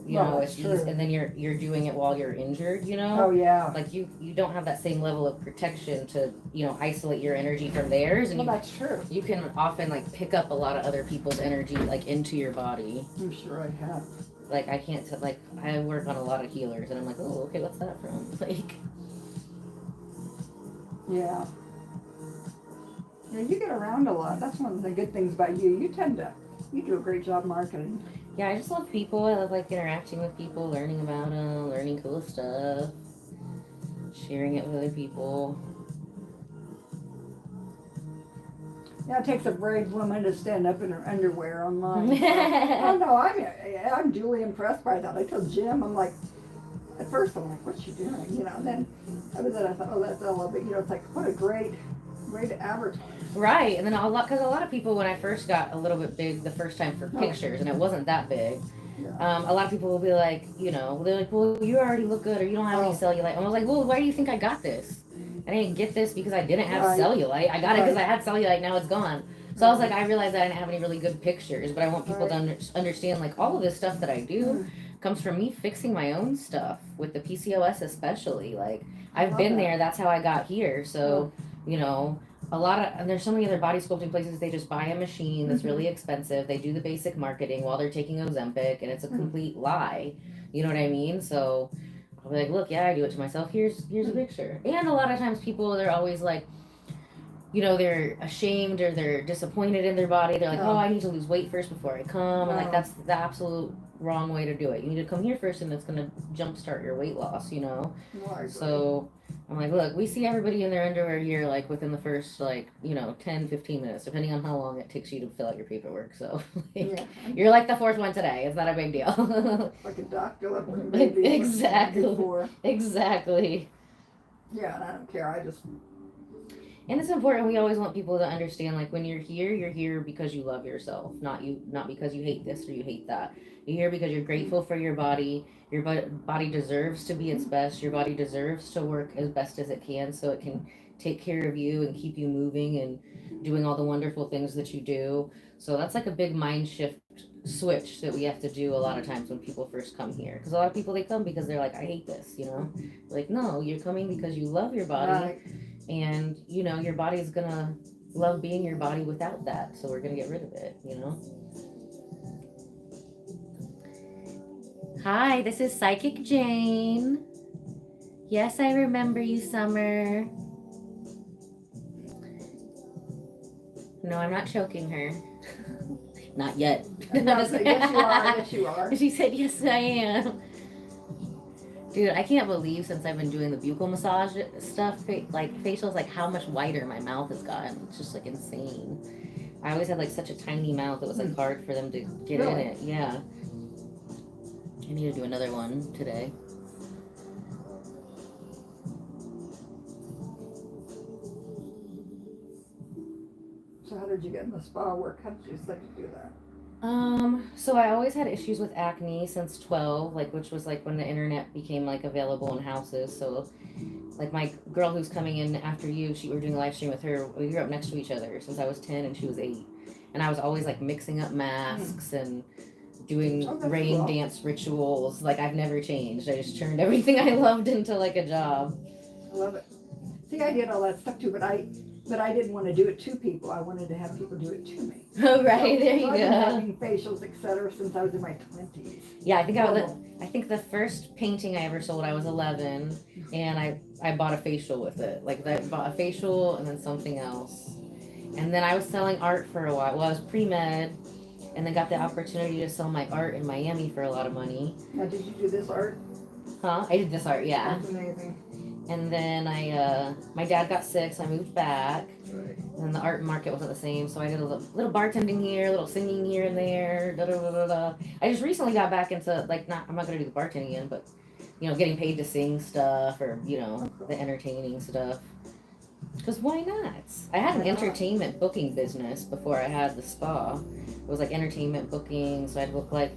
You Well, know, that's it's true. easy, and then you're doing it while you're injured, you know? Oh, yeah. Like you don't have that same level of protection to, you know, isolate your energy from theirs, and Well, that's true. you can often like pick up a lot of other people's energy like into your body. I'm sure I have. Like I can't like I work on a lot of healers, and I'm like, oh, okay, what's that from? Like, Yeah. Yeah, you get around a lot. That's one of the good things about you. You do a great job marketing. yeah, I just love people. I love like interacting with people, learning about them, learning cool stuff, sharing it with other people. Yeah, it takes a brave woman to stand up in her underwear online. So, oh no, I'm duly impressed by that. I told Jim, I'm like, at first I'm like, what's she doing? You know, and then I thought, oh, that's a little bit, you know, it's like, what a great advertisement. Right, and then because a lot of people, when I first got a little bit big the first time for Oh. pictures, and it wasn't that big, Yeah. a lot of people will be like, you know, they're like, well, you already look good, or you don't have any Oh. cellulite. And I was like, well, why do you think I got this? I didn't get this because I didn't have Right. cellulite. I got it because Right. I had cellulite. Now it's gone. So I was like, I realized that I didn't have any really good pictures, but I want people Right. to understand, like, all of this stuff that I do comes from me fixing my own stuff with the PCOS, especially. Like, I've Love been that. there. That's how I got here. So, you know, a lot of, and there's so many other body sculpting places, they just buy a machine that's really expensive. They do the basic marketing while they're taking Ozempic, and it's a complete lie. You know what I mean? So I'll be like, look, yeah, I do it to myself. Here's a picture. And a lot of times people, they're always like, you know, they're ashamed or they're disappointed in their body. They're like, oh, I need to lose weight first before I come. And like, that's the absolute wrong way to do it. You need to come here first, and it's going to jumpstart your weight loss, you know? Well, So I'm like, look, we see everybody in their underwear here, like within the first, like, you know, 10, 15 minutes, depending on how long it takes you to fill out your paperwork. So like, yeah. you're like the fourth one today. It's not a big deal. Like a doctor, maybe. Exactly. Before. Exactly. Yeah, and I don't care. I just. And it's important. We always want people to understand, like, when you're here because you love yourself, not because you hate this or you hate that. You're here because you're grateful for your body. Your body deserves to be its best. Your body deserves to work as best as it can, so it can take care of you and keep you moving and doing all the wonderful things that you do. So that's like a big mind shift switch that we have to do a lot of times when people first come here. Because a lot of people, they come because they're like, I hate this, you know? Like, no, you're coming because you love your body. Right. And you know your body's gonna love being your body without that, so we're gonna get rid of it, you know. Hi, this is Psychic Jane. Yes, I remember you, Summer. No, I'm not choking her. Not yet. Yes, you are. Yes, you are. She said, yes, I am. Dude, I can't believe since I've been doing the buccal massage stuff, like facials, like how much wider my mouth has gotten. It's just like insane. I always had like such a tiny mouth, it was like hard for them to get in it. Yeah. I need to do another one today. So how did you get in the spa work? How did you decide to do that? So I always had issues with acne since 12, like, which was like when the internet became like available in houses. So like my girl who's coming in after you, we were doing a live stream with her. We grew up next to each other since I was 10 and she was 8. And I was always like mixing up masks and doing rain dance rituals. Like, I've never changed. I just turned everything I loved into like a job. I love it. See, I did all that stuff too, but I didn't want to do it to people. I wanted to have people do it to me. Oh, right, there you I've go. been having facials, etc., since I was in my 20s. Yeah, I think the first painting I ever sold, I was 11, and I bought a facial with it. Like, I bought a facial and then something else. And then I was selling art for a while. Well, I was pre-med, and then got the opportunity to sell my art in Miami for a lot of money. Now, did you do this art? Huh? I did this art, yeah. That's amazing. And then my dad got sick, so I moved back. Right. And the art market wasn't the same, so I did a little bartending here, a little singing here and there. Da, da, da, da, da. I just recently got back into, like, I'm not going to do the bartending again, but, you know, getting paid to sing stuff or, you know, the entertaining stuff. Because why not? I had an entertainment booking business before I had the spa. It was like entertainment booking, so I'd book like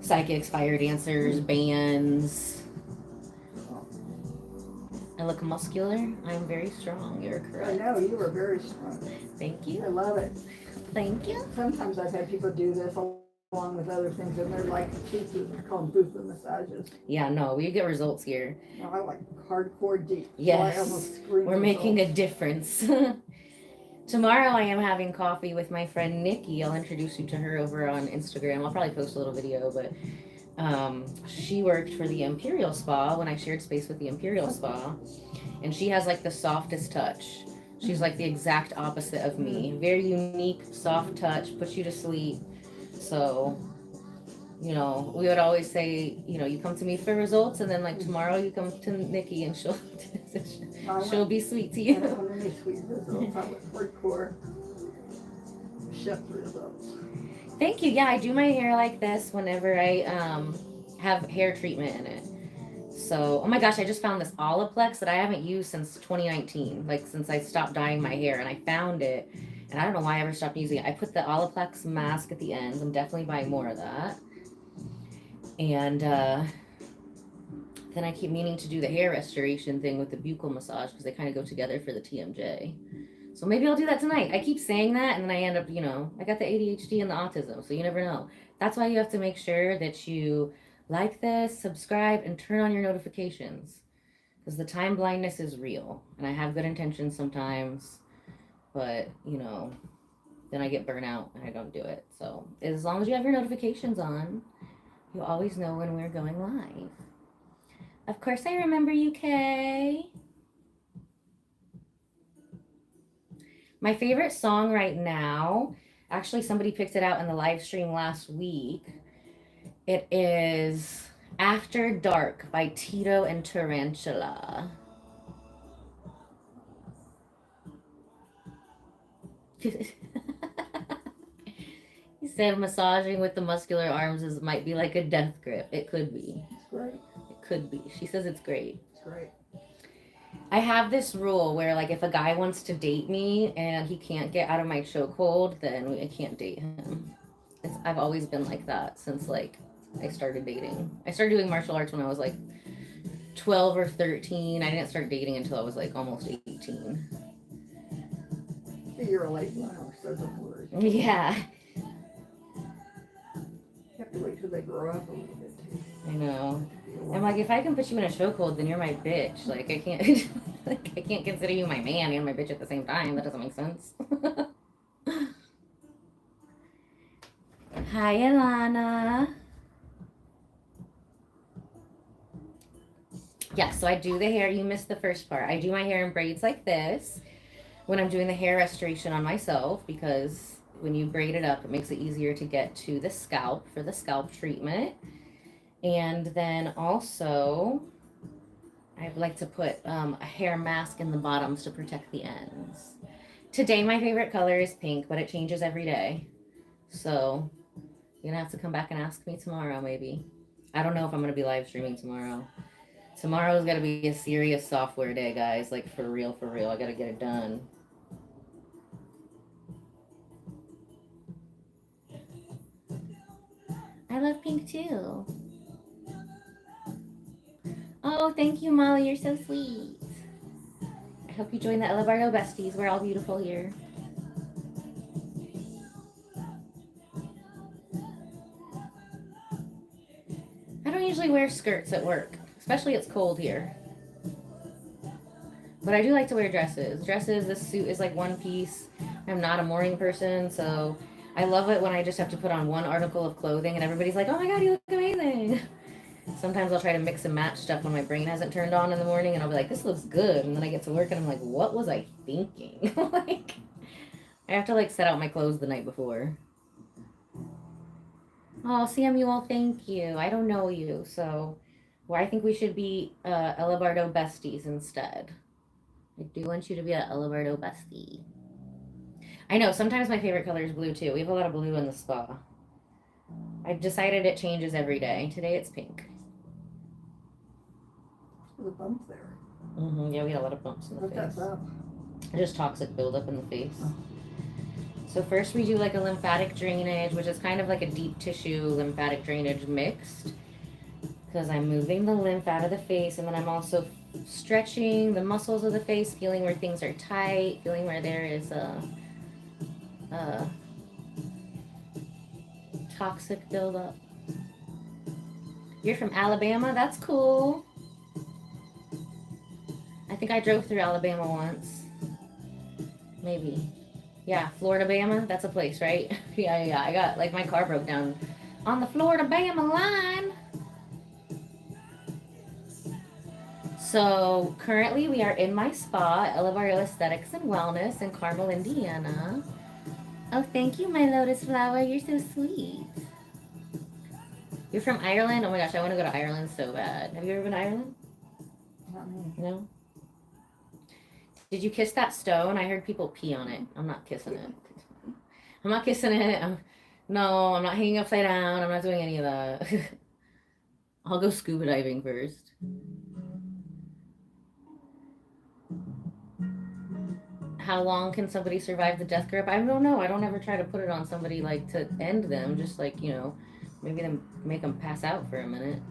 psychics, fire dancers, bands. I look muscular. I'm very strong. You're correct. I know, you were very strong. Thank I you. love it. Thank you. Sometimes I've had people do this. along with other things, and they're like fufu. They're called fufu massages. Yeah, no, we get results here. No, I like hardcore deep. Yes, so I almost scream we're making a results. difference. Tomorrow I am having coffee with my friend Nikki. I'll introduce you to her over on Instagram. I'll probably post a little video, but she worked for the Imperial Spa when I shared space with the Imperial Spa, and she has like the softest touch. She's like the exact opposite of me. Very unique, soft touch, puts you to sleep. So, you know, we would always say, you know, you come to me for results, and then like tomorrow you come to Nikki and she'll be sweet to I you. don't want any sweet results. I want hardcore chef results. Thank you. Yeah, I do my hair like this whenever I have hair treatment in it. So, oh my gosh, I just found this Olaplex that I haven't used since 2019, like since I stopped dyeing my hair, and I found it, and I don't know why I ever stopped using it. I put the Olaplex mask at the ends. I'm definitely buying more of that. And then I keep meaning to do the hair restoration thing with the buccal massage because they kind of go together for the TMJ. So maybe I'll do that tonight. I keep saying that, and then I end up, you know, I got the ADHD and the autism, so you never know. That's why you have to make sure that you like this, subscribe, and turn on your notifications. Because the time blindness is real. And I have good intentions sometimes, but, you know, then I get burnout and I don't do it. So as long as you have your notifications on, you always know when we're going live. Of course, I remember you, Kay. My favorite song right now, actually somebody picked it out in the live stream last week. It is After Dark by Tito and Tarantula. He said massaging with the muscular arms might be like a death grip. It could be. It's great. It could be. She says it's great. It's great. I have this rule where, like, if a guy wants to date me and he can't get out of my chokehold, then I can't date him. I've always been like that since, like, I started dating. I started doing martial arts when I was, like, 12 or 13. I didn't start dating until I was, like, almost 18. You're a late bloomer, so don't worry. Yeah. You have to wait till they grow up a little bit, too. I know. I'm like, if I can put you in a chokehold, then you're my bitch. Like, I can't, like, I can't consider you my man and my bitch at the same time. That doesn't make sense. Hi, Alana. Yeah, so I do the hair. You missed the first part. I do my hair in braids like this when I'm doing the hair restoration on myself, because when you braid it up, it makes it easier to get to the scalp for the scalp treatment. And then also, I like to put a hair mask in the bottoms to protect the ends. Today, my favorite color is pink, but it changes every day. So you're gonna have to come back and ask me tomorrow, maybe. I don't know if I'm gonna be live streaming tomorrow. Tomorrow's gotta be a serious software day, guys. Like, for real, for real. I gotta get it done. I love pink too. Oh, thank you, Molly. You're so sweet. I hope you join the Bardo besties. We're all beautiful here. I don't usually wear skirts at work, especially it's cold here. But I do like to wear dresses. Dresses, this suit is like one piece. I'm not a morning person, so I love it when I just have to put on one article of clothing and everybody's like, oh my God, you look amazing. Sometimes I'll try to mix and match stuff when my brain hasn't turned on in the morning, and I'll be like, this looks good. And then I get to work and I'm like, what was I thinking? Like, I have to like set out my clothes the night before. Oh, Samuel, thank you. I don't know you, so well, I think we should be Bardo besties instead. I do want you to be a Bardo bestie. I know, sometimes my favorite color is blue too. We have a lot of blue in the spa. I've decided it changes every day. Today it's pink. There's a bump there. Yeah, we had a lot of bumps in the What's face. that bump? Just toxic buildup in the face. Oh. So first we do like a lymphatic drainage, which is kind of like a deep tissue lymphatic drainage mixed, because I'm moving the lymph out of the face, and then I'm also stretching the muscles of the face, feeling where things are tight, feeling where there is a toxic buildup. You're from Alabama? That's cool. I think I drove through Alabama once. Maybe. Yeah, Florida-Bama? That's a place, right? Yeah. I got, like, my car broke down on the Florida-Bama line. So, currently we are in my spa, Elevator Aesthetics and Wellness in Carmel, Indiana. Oh, thank you, my lotus flower. You're so sweet. You're from Ireland? Oh my gosh, I want to go to Ireland so bad. Have you ever been to Ireland? Not me. No? Did you kiss that stone? I heard people pee on it. I'm not kissing it. I'm not kissing it. No, I'm not hanging upside down. I'm not doing any of that. I'll go scuba diving first. How long can somebody survive the death grip? I don't know. I don't ever try to put it on somebody like to end them. Just like, you know, maybe them make them pass out for a minute.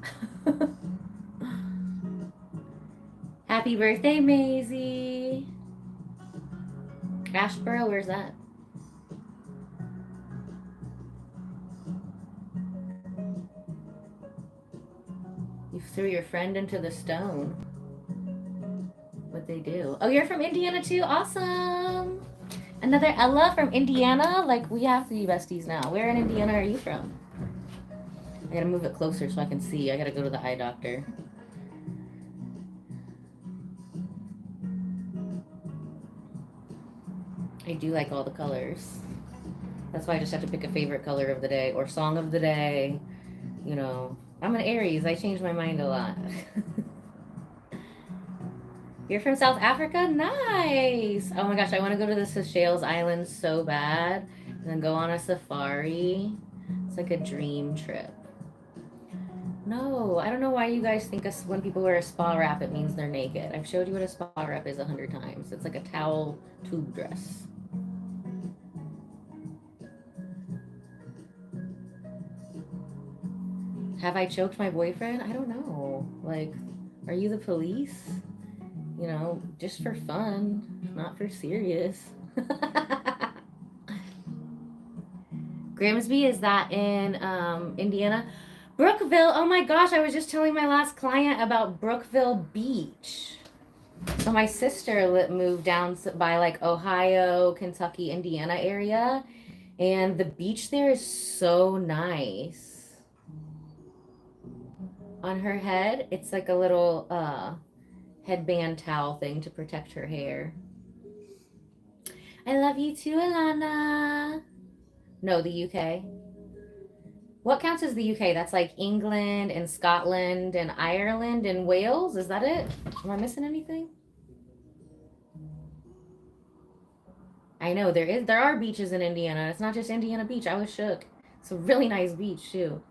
Happy birthday, Maisie. Ashboro, where's that? You threw your friend into the stone. What'd they do? Oh, you're from Indiana too? Awesome. Another Ella from Indiana? Like, we have to be besties now. Where in Indiana are you from? I gotta move it closer so I can see. I gotta go to the eye doctor. I do like all the colors. That's why I just have to pick a favorite color of the day or song of the day. You know, I'm an Aries. I change my mind a lot. You're from South Africa? Nice. Oh my gosh, I want to go to the Seychelles Islands so bad and then go on a safari. It's like a dream trip. No, I don't know why you guys think when people wear a spa wrap, it means they're naked. I've showed you what a spa wrap is 100 times. It's like a towel tube dress. Have I choked my boyfriend? I don't know. Like, are you the police? You know, just for fun, not for serious. Grimsby, is that in Indiana? Brookville, oh my gosh, I was just telling my last client about Brookville Beach. So my sister moved down by like Ohio, Kentucky, Indiana area, and the beach there is so nice. On her head, it's like a little headband towel thing to protect her hair. I love you too, Alana. No, the UK. What counts as the UK? That's like England and Scotland and Ireland and Wales. Is that it? Am I missing anything? I know there are beaches in Indiana. It's not just Indiana Beach. I was shook. It's a really nice beach too.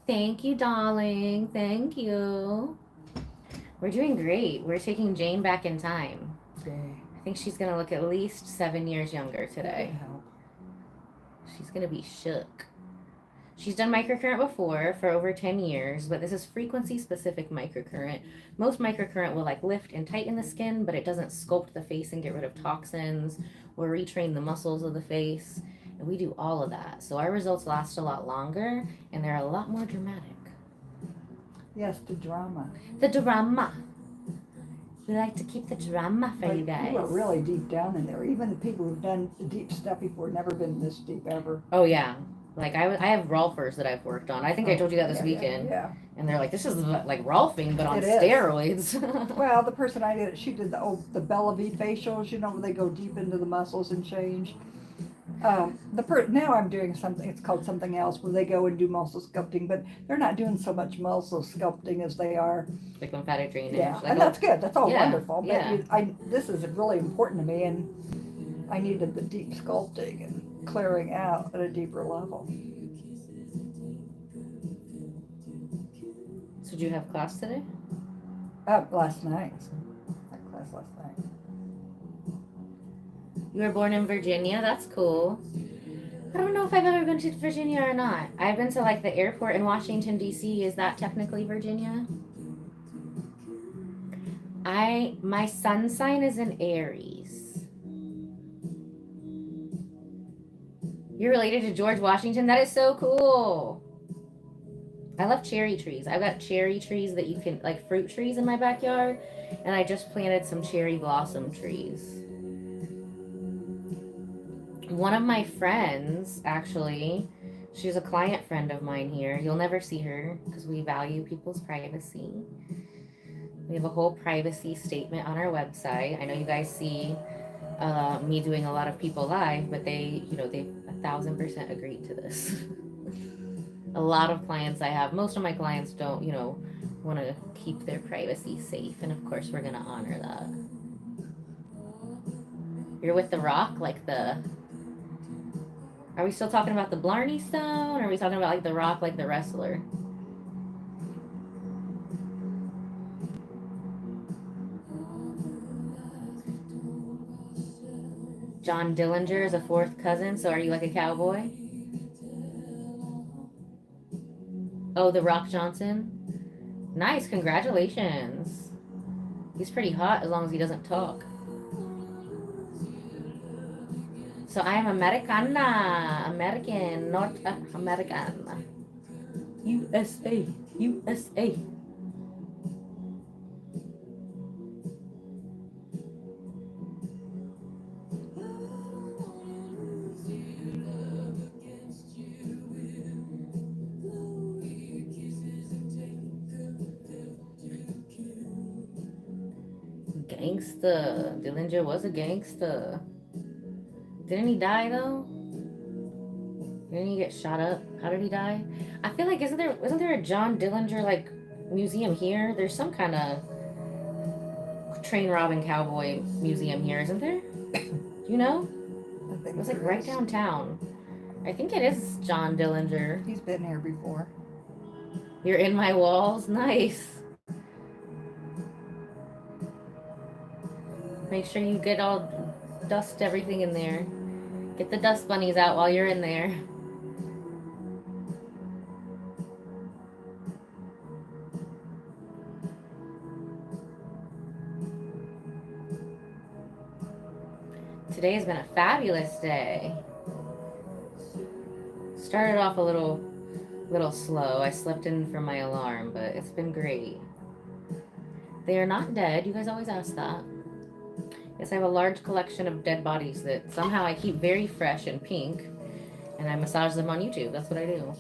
Thank you, darling. Thank you. We're doing great. We're taking Jane back in time. Okay. I think she's gonna look at least 7 years younger today. She's gonna be shook. She's done microcurrent before for over 10 years, but this is frequency specific microcurrent. Most microcurrent will like lift and tighten the skin, but it doesn't sculpt the face and get rid of toxins or retrain the muscles of the face. And we do all of that. So our results last a lot longer and they're a lot more dramatic. Yes, the drama. The drama. We like to keep the drama for you guys. You are really deep down in there. Even the people who've done deep stuff before never been this deep ever. Oh yeah. Like I have Rolfers that I've worked on. I think I told you that this weekend. Yeah. And they're like, this is like Rolfing, but on It is. steroids. Well, the person I did, she did the Bellevue facials, you know, where they go deep into the muscles and change. Now I'm doing something, it's called something else, where they go and do muscle sculpting, but they're not doing so much muscle sculpting as they are. Like lymphatic drainage. Yeah, Like and that's good. That's all wonderful. But yeah. This is really important to me, and I needed the deep sculpting and clearing out at a deeper level. So did you have class today? Last night. I had class last night. You were born in Virginia? That's cool. I don't know if I've ever been to Virginia or not. I've been to like the airport in Washington, D.C. Is that technically Virginia? My sun sign is in Aries. You're related to George Washington? That is so cool. I love cherry trees. I've got cherry trees that you can, like fruit trees in my backyard, and I just planted some cherry blossom trees. One of my friends, actually, she's a client friend of mine here. You'll never see her because we value people's privacy. We have a whole privacy statement on our website. I know you guys see me doing a lot of people live, but they 1,000% agreed to this. A lot of clients I have, most of my clients don't, want to keep their privacy safe, and of course we're gonna honor that. You're with The Rock, like the. Are we still talking about the Blarney Stone? Or are we talking about like The Rock, like the wrestler? John Dillinger is a fourth cousin, so are you like a cowboy? Oh, The Rock Johnson? Nice, congratulations. He's pretty hot as long as he doesn't talk. So I am Americana. American, not American. USA. USA. Gangster. Dillinger was a gangster. Didn't he die though? Didn't he get shot up? How did he die? I feel like wasn't there a John Dillinger like museum here? There's some kind of train robbing cowboy museum here, isn't there? Do you know? I think It was like right downtown. I think it is John Dillinger. He's been here before. You're in my walls? Nice. Make sure you get all dust everything in there. Get the dust bunnies out while you're in there. Today has been a fabulous day. Started off a little slow. I slept in for my alarm, but it's been great. They are not dead. You guys always ask that. Yes, I have a large collection of dead bodies that somehow I keep very fresh and pink, and I massage them on YouTube. That's what I do.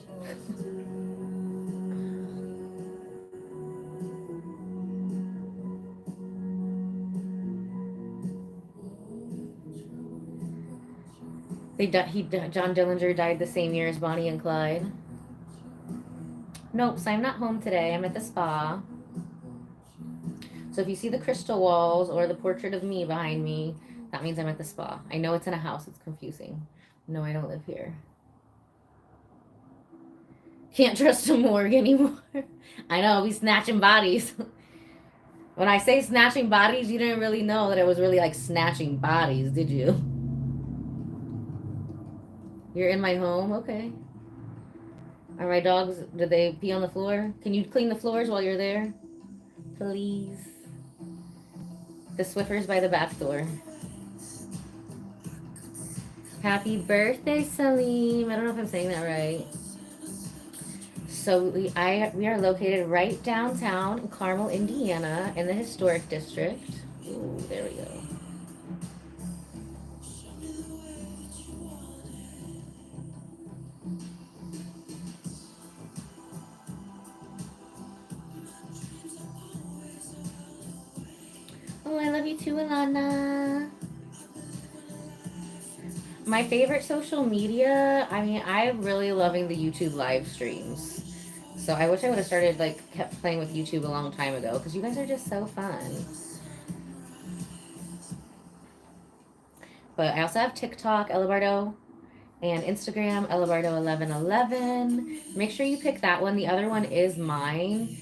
John Dillinger died the same year as Bonnie and Clyde. Nope, so I'm not home today. I'm at the spa. So if you see the crystal walls or the portrait of me behind me, that means I'm at the spa. I know it's in a house. It's confusing. No, I don't live here. Can't trust a morgue anymore. I know, we snatching bodies. When I say snatching bodies, you didn't really know that it was really like snatching bodies, did you? You're in my home? Okay. Are my dogs, did they pee on the floor? Can you clean the floors while you're there? Please. The Swiffer's by the back door. Happy birthday, Salim. I don't know if I'm saying that right. So we are located right downtown in Carmel, Indiana, in the historic district. Ooh, there we go. Oh, I love you too, Alana. My favorite social media, I mean, I'm really loving the YouTube live streams. So I wish I would have started, like, kept playing with YouTube a long time ago, because you guys are just so fun. But I also have TikTok, Ella Bardo, and Instagram, Ella Bardo 1111. Make sure you pick that one. The other one is mine.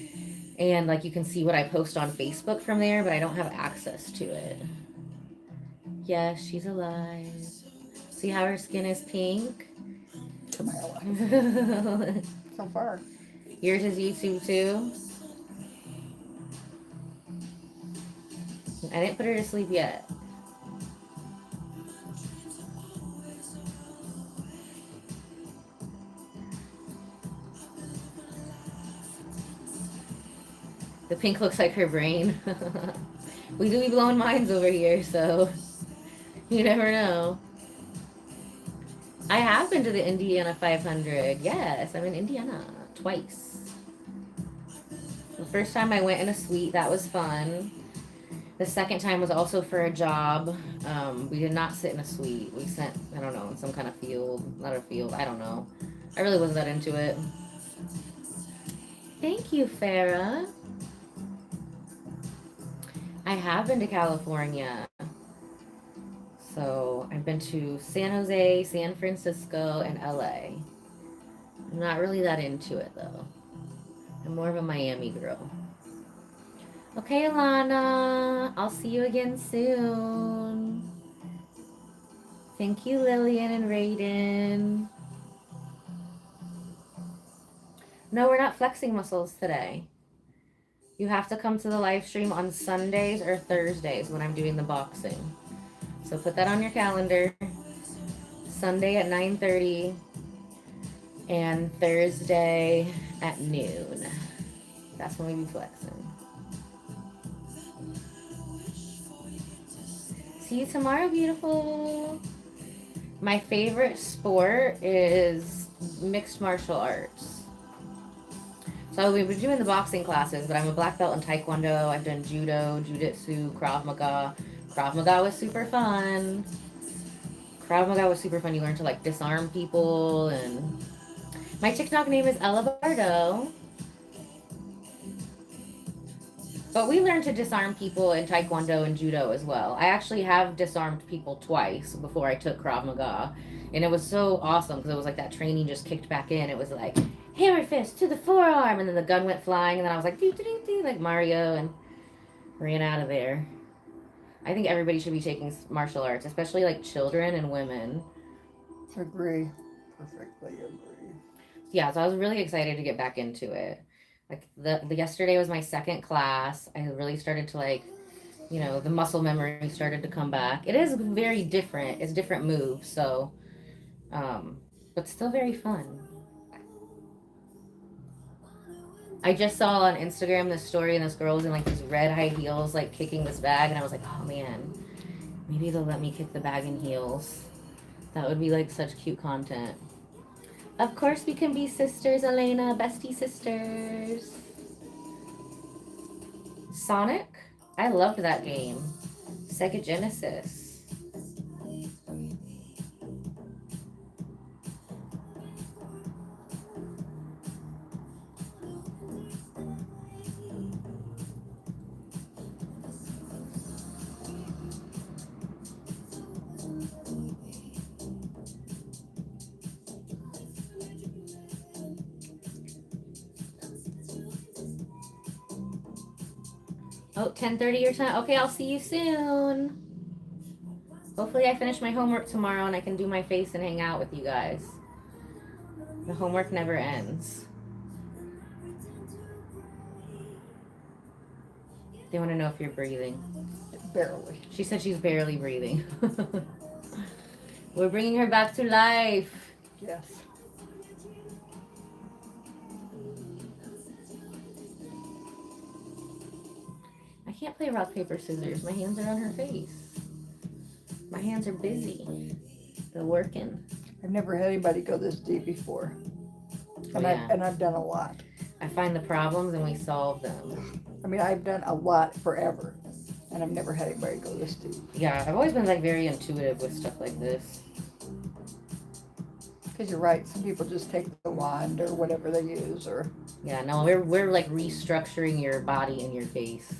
And, like, you can see what I post on Facebook from there, but I don't have access to it. Yes, she's alive. See how her skin is pink? To my life. So far. Yours is YouTube too? I didn't put her to sleep yet. The pink looks like her brain. We do be blowing minds over here, so you never know. I have been to the Indiana 500. Yes, I'm in Indiana twice. The first time I went in a suite, that was fun. The second time was also for a job. We did not sit in a suite. We sat, I don't know, in some kind of field. Not a field, I don't know. I really wasn't that into it. Thank you, Farah. I have been to California. So I've been to San Jose, San Francisco, and LA. I'm not really that into it though. I'm more of a Miami girl. Okay, Alana. I'll see you again soon. Thank you, Lillian and Raiden. No, we're not flexing muscles today. You have to come to the live stream on Sundays or Thursdays when I'm doing the boxing. So put that on your calendar. Sunday at 9:30 and Thursday at noon. That's when we be flexing. See you tomorrow, beautiful. My favorite sport is mixed martial arts. So we've been doing the boxing classes, but I'm a black belt in Taekwondo. I've done judo, jiu-jitsu, Krav Maga. Krav Maga was super fun. Krav Maga was super fun. You learn to like disarm people, and my TikTok name is Ella Bardo. But we learned to disarm people in Taekwondo and Judo as well. I actually have disarmed people twice before I took Krav Maga. And it was so awesome because it was like that training just kicked back in. It was like, hammer fist to the forearm. And then the gun went flying. And then I was like, doo, doo, doo, doo, like Mario, and ran out of there. I think everybody should be taking martial arts, especially like children and women. Agree. Perfectly agree. Yeah, so I was really excited to get back into it. Like the yesterday was my second class. I really started to like, you know, the muscle memory started to come back. It is very different. It's different moves, so but still very fun. I just saw on Instagram this story, and this girl was in like these red high heels, like kicking this bag, and I was like, oh man, maybe they'll let me kick the bag in heels. That would be like such cute content. Of course we can be sisters, Elena, bestie sisters. Sonic? I loved that game. Sega Genesis. Oh, 10:30 your time. Okay, I'll see you soon. Hopefully I finish my homework tomorrow and I can do my face and hang out with you guys. The homework never ends. They want to know if you're breathing. Barely. She said she's barely breathing. We're bringing her back to life. Yes. I can't play rock, paper, scissors. My hands are on her face. My hands are busy. They're working. I've never had anybody go this deep before. And, Oh, yeah. I've done a lot. I find the problems and we solve them. I mean, I've done a lot forever. And I've never had anybody go this deep. Yeah, I've always been like very intuitive with stuff like this. Because you're right, some people just take the wand or whatever they use, or Yeah, no, we're like restructuring your body and your face.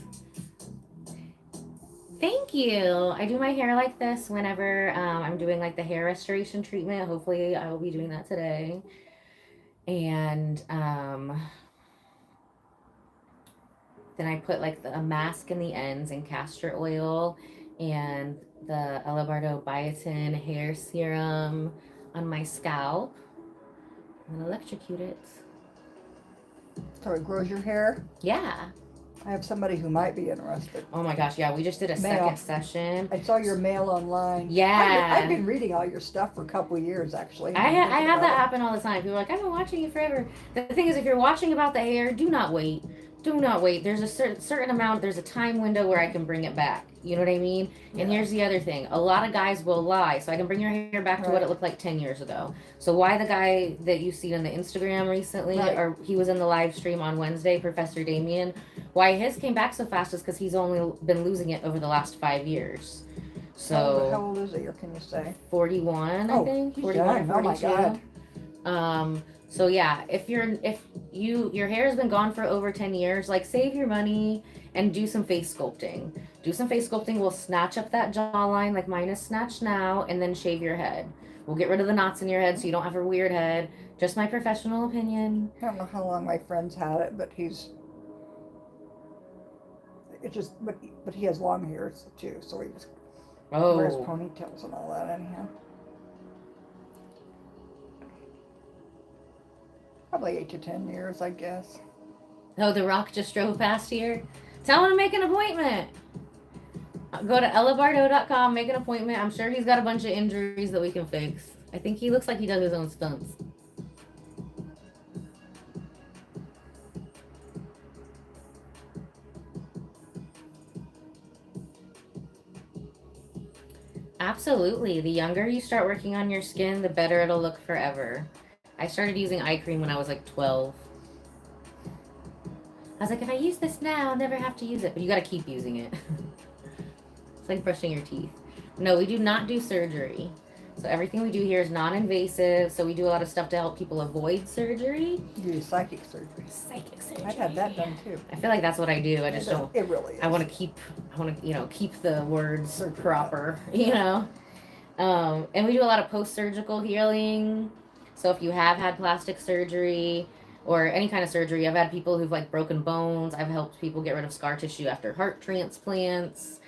Thank you. I do my hair like this whenever I'm doing like the hair restoration treatment. Hopefully I will be doing that today. And then I put like a mask in the ends and castor oil and the Bardo biotin hair serum on my scalp and electrocute it. so it grows your hair. Yeah. I have somebody who might be interested. Oh my gosh, yeah, we just did a second session. I saw your mail online. Yeah. I've been reading all your stuff for a couple of years, actually. I have that happen all the time. People are like, I've been watching you forever. The thing is, if you're watching about the hair, do not wait. do not wait. There's a certain amount, there's a time window where I can bring it back. You know what I mean? And Yeah. here's the other thing. A lot of guys will lie. So I can bring your hair back to what it looked like 10 years ago. So why the guy that you see on the Instagram recently, or he was in the live stream on Wednesday, Professor Damien, why his came back so fast is because he's only been losing it over the last 5 years. So how old is he, or can you say? 41, I think. He's 41 young. or Oh my 42. God. So yeah, if your hair has been gone for over 10 years, like save your money and do some face sculpting. Do some face sculpting. We'll snatch up that jawline like mine is snatched now, and then shave your head. We'll get rid of the knots in your head so you don't have a weird head. Just my professional opinion. I don't know how long my friend's had it, but but he has long hair too, so he just wears Oh, ponytails and all that anyhow. Probably 8 to 10 years, I guess. oh, The Rock just drove past here. Tell him to make an appointment. Go to ellabardo.com, make an appointment. I'm sure he's got a bunch of injuries that we can fix. I think he looks like he does his own stunts. Absolutely. The younger you start working on your skin, the better it'll look forever. I started using eye cream when I was like 12. I was like, if I use this now, I'll never have to use it. But you gotta keep using it. It's like brushing your teeth. No, we do not do surgery. So everything we do here is non-invasive. So we do a lot of stuff to help people avoid surgery. You do psychic surgery. Psychic surgery. I've had that done too. I feel like that's what I do. I just don't. It really is. I want to keep the words Surgery. proper, And we do a lot of post-surgical healing. So if you have had plastic surgery or any kind of surgery, I've had people who've like broken bones. I've helped people get rid of scar tissue after heart transplants.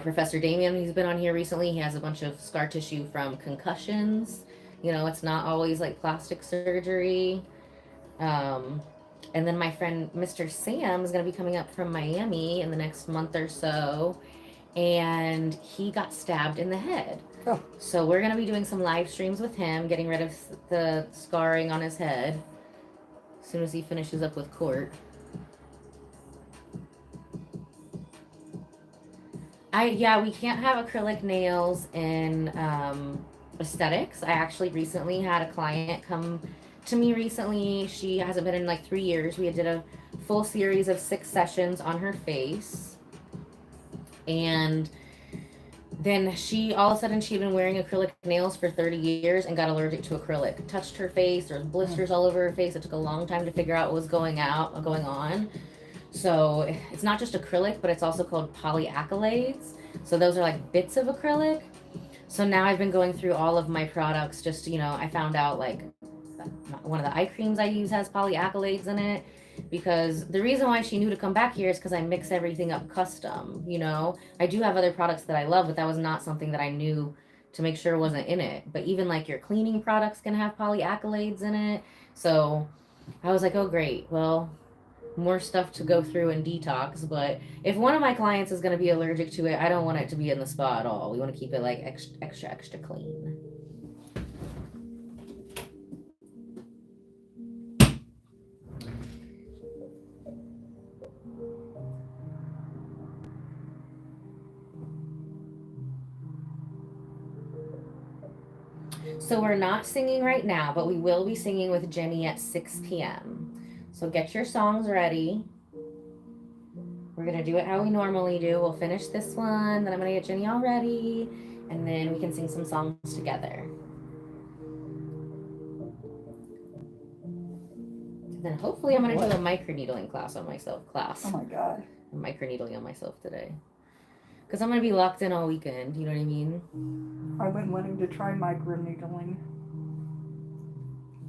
Professor Damien, he's been on here recently. He has a bunch of scar tissue from concussions. It's not always like plastic surgery. And then my friend Mr. Sam is going to be coming up from Miami in the next month or so. And he got stabbed in the head. Oh. So we're going to be doing some live streams with him, getting rid of the scarring on his head as soon as he finishes up with court. We can't have acrylic nails in aesthetics. I actually recently had a client come to me recently. She hasn't been in like 3 years. We did a full series of 6 sessions on her face. And then all of a sudden she'd been wearing acrylic nails for 30 years and got allergic to acrylic. Touched her face, there was blisters all over her face. It took a long time to figure out what was going on. So it's not just acrylic, but it's also called polyacrylates. So those are like bits of acrylic. So now I've been going through all of my products. Just, I found out like one of the eye creams I use has polyacrylates in it. Because the reason why she knew to come back here is because I mix everything up custom. I do have other products that I love, but that was not something that I knew to make sure wasn't in it. But even like your cleaning products can have polyacrylates in it. So I was like, oh great, well, more stuff to go through and detox. But if one of my clients is going to be allergic to it, I don't want it to be in the spa at all. We want to keep it like extra clean. So we're not singing right now, but we will be singing with Jenny at 6 p.m. So get your songs ready. We're going to do it how we normally do. We'll finish this one, then I'm going to get Jenny all ready, and then we can sing some songs together. And then hopefully I'm going to do a microneedling class on myself. Oh my God. I'm microneedling on myself today. Because I'm going to be locked in all weekend, you know what I mean? I've been wanting to try microneedling.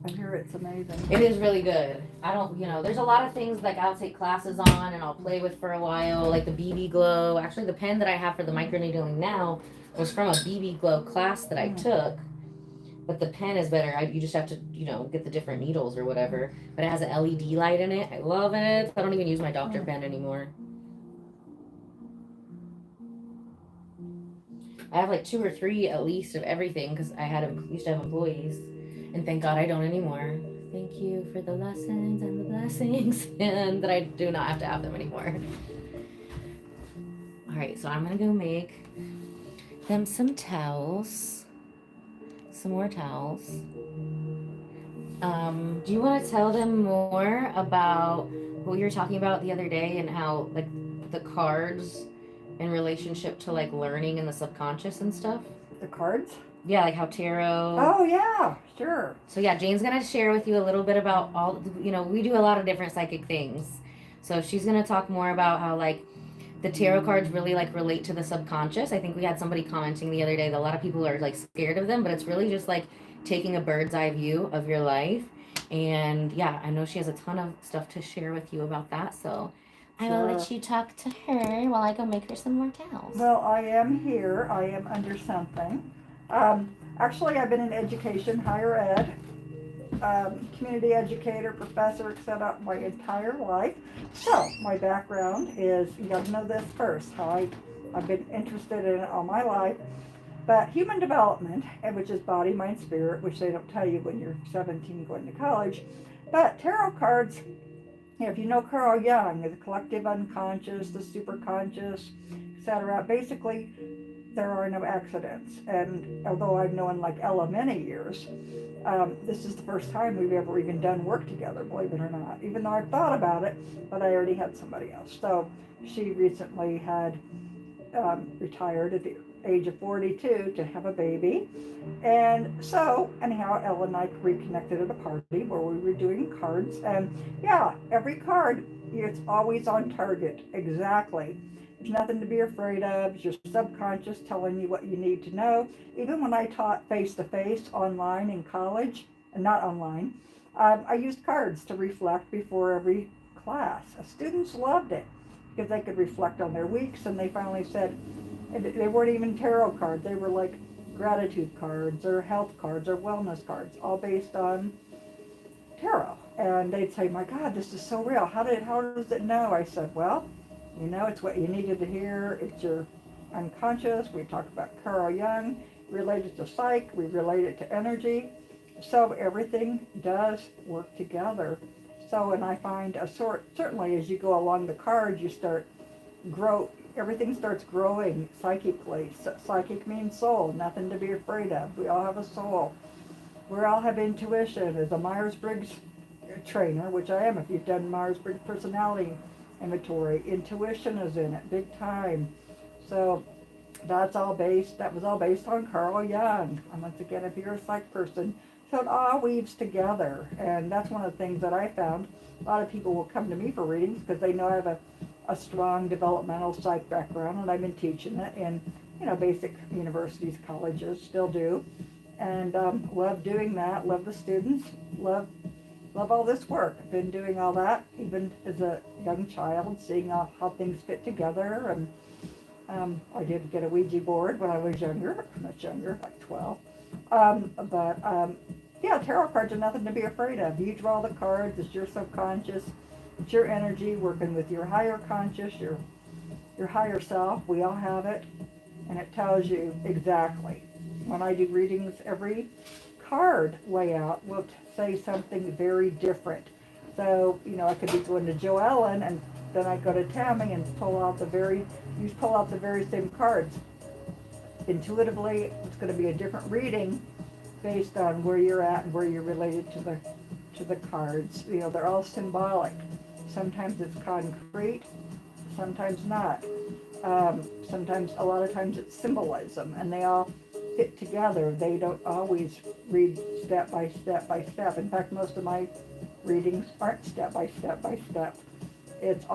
I hear it's amazing. It is really good. There's a lot of things like I'll take classes on and I'll play with for a while, like the BB Glow. Actually, the pen that I have for the microneedling now was from a BB Glow class that I took. But the pen is better. You just have to, get the different needles or whatever. But it has an LED light in it. I love it. I don't even use my doctor pen anymore. I have like 2 or 3 at least of everything because I used to have employees. And thank God I don't anymore. Thank you for the lessons and the blessings, and that I do not have to have them anymore. All right, so I'm gonna go make them some towels, some more towels. Do you want to tell them more about what you were talking about the other day and how like the cards in relationship to like learning and the subconscious and stuff? The cards? Yeah, like how tarot. Oh, yeah, sure. So yeah, Jane's gonna share with you a little bit about all. We do a lot of different psychic things. So she's gonna talk more about how like the tarot cards really like relate to the subconscious. I think we had somebody commenting the other day that a lot of people are like scared of them, but it's really just like taking a bird's eye view of your life. And yeah, I know she has a ton of stuff to share with you about that. So I will let you talk to her while I go make her some more towels. Well, I am here. I am under something. Actually, I've been in education, higher ed, community educator, professor, etc. my entire life. So my background is, you got to know this first, how I've been interested in it all my life. But human development, which is body, mind, spirit, which they don't tell you when you're 17 going to college. But tarot cards, if you know Carl Jung, the collective unconscious, the superconscious, etc. Basically, there are no accidents. And although I've known like Ella many years, this is the first time we've ever even done work together, believe it or not. Even though I've thought about it, but I already had somebody else. So she recently had retired at the age of 42 to have a baby. And so, anyhow, Ella and I reconnected at a party where we were doing cards. And yeah, every card, it's always on target. Exactly. There's nothing to be afraid of. It's your subconscious telling you what you need to know. Even when I taught face-to-face online in college, and not online, I used cards to reflect before every class. Students loved it because they could reflect on their weeks, and they finally said, they weren't even tarot cards. They were like gratitude cards or health cards or wellness cards, all based on tarot. And they'd say, my God, this is so real. How does it know? I said, well, it's what you needed to hear. It's your unconscious. We talk about Carl Jung, related to psych, we relate it to energy. So everything does work together. So, and I find certainly as you go along the cards, you everything starts growing psychically. Psychic means soul, nothing to be afraid of. We all have a soul. We all have intuition. As a Myers-Briggs trainer, which I am if you've done Myers-Briggs personality inventory, intuition is in it, big time. So that was all based on Carl Jung. And once again, if you're a psych person, so it all weaves together. And that's one of the things that I found. A lot of people will come to me for readings because they know I have a strong developmental psych background, and I've been teaching it in basic universities, colleges, still do, and love doing that. Love the students. Love all this work. I've been doing all that even as a young child, seeing how things fit together. And I did get a Ouija board when I was younger, much younger, like 12. Yeah, tarot cards are nothing to be afraid of. You draw the cards. It's your subconscious. It's your energy working with your higher conscious, your higher self. We all have it, and it tells you exactly. When I do readings, every card layout will say something very different. So, I could be going to Joellen, and then I go to Tammy and pull out the very same cards. Intuitively, it's going to be a different reading based on where you're at and where you're related to the cards. They're all symbolic. Sometimes it's concrete, sometimes not. A lot of times it's symbolism, and they all fit together. They don't always read step by step by step. In fact, most of my readings aren't step by step by step. It's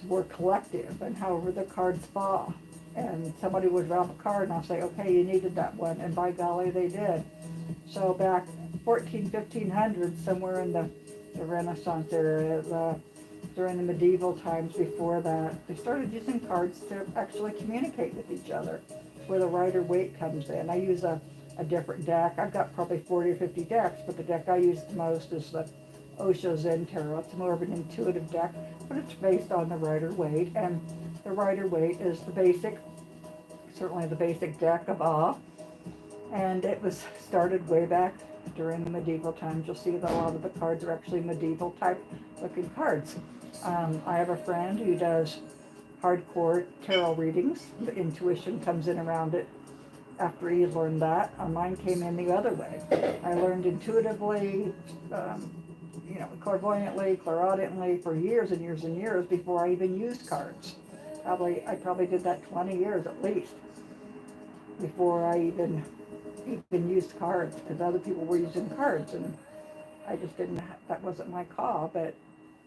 more collective, and however the cards fall. And somebody would drop a card, and I'll say, okay, you needed that one, and by golly, they did. So back 1500s, somewhere in the Renaissance era, during the medieval times before that, they started using cards to actually communicate with each other. It's where the Rider-Waite comes in. I use a different deck. I've got probably 40 or 50 decks, but the deck I use the most is the Osho Zen Tarot. It's more of an intuitive deck, but it's based on the Rider-Waite, and the Rider-Waite is certainly the basic deck of all. And it was started way back during the medieval times. You'll see that a lot of the cards are actually medieval type looking cards. I have a friend who does hardcore tarot readings. The intuition comes in around it after he learned that. Mine came in the other way. I learned intuitively, clairvoyantly, clairaudiently for years and years and years before I even used cards. I probably did that 20 years at least before I even used cards, because other people were using cards and I just didn't. That wasn't my call. But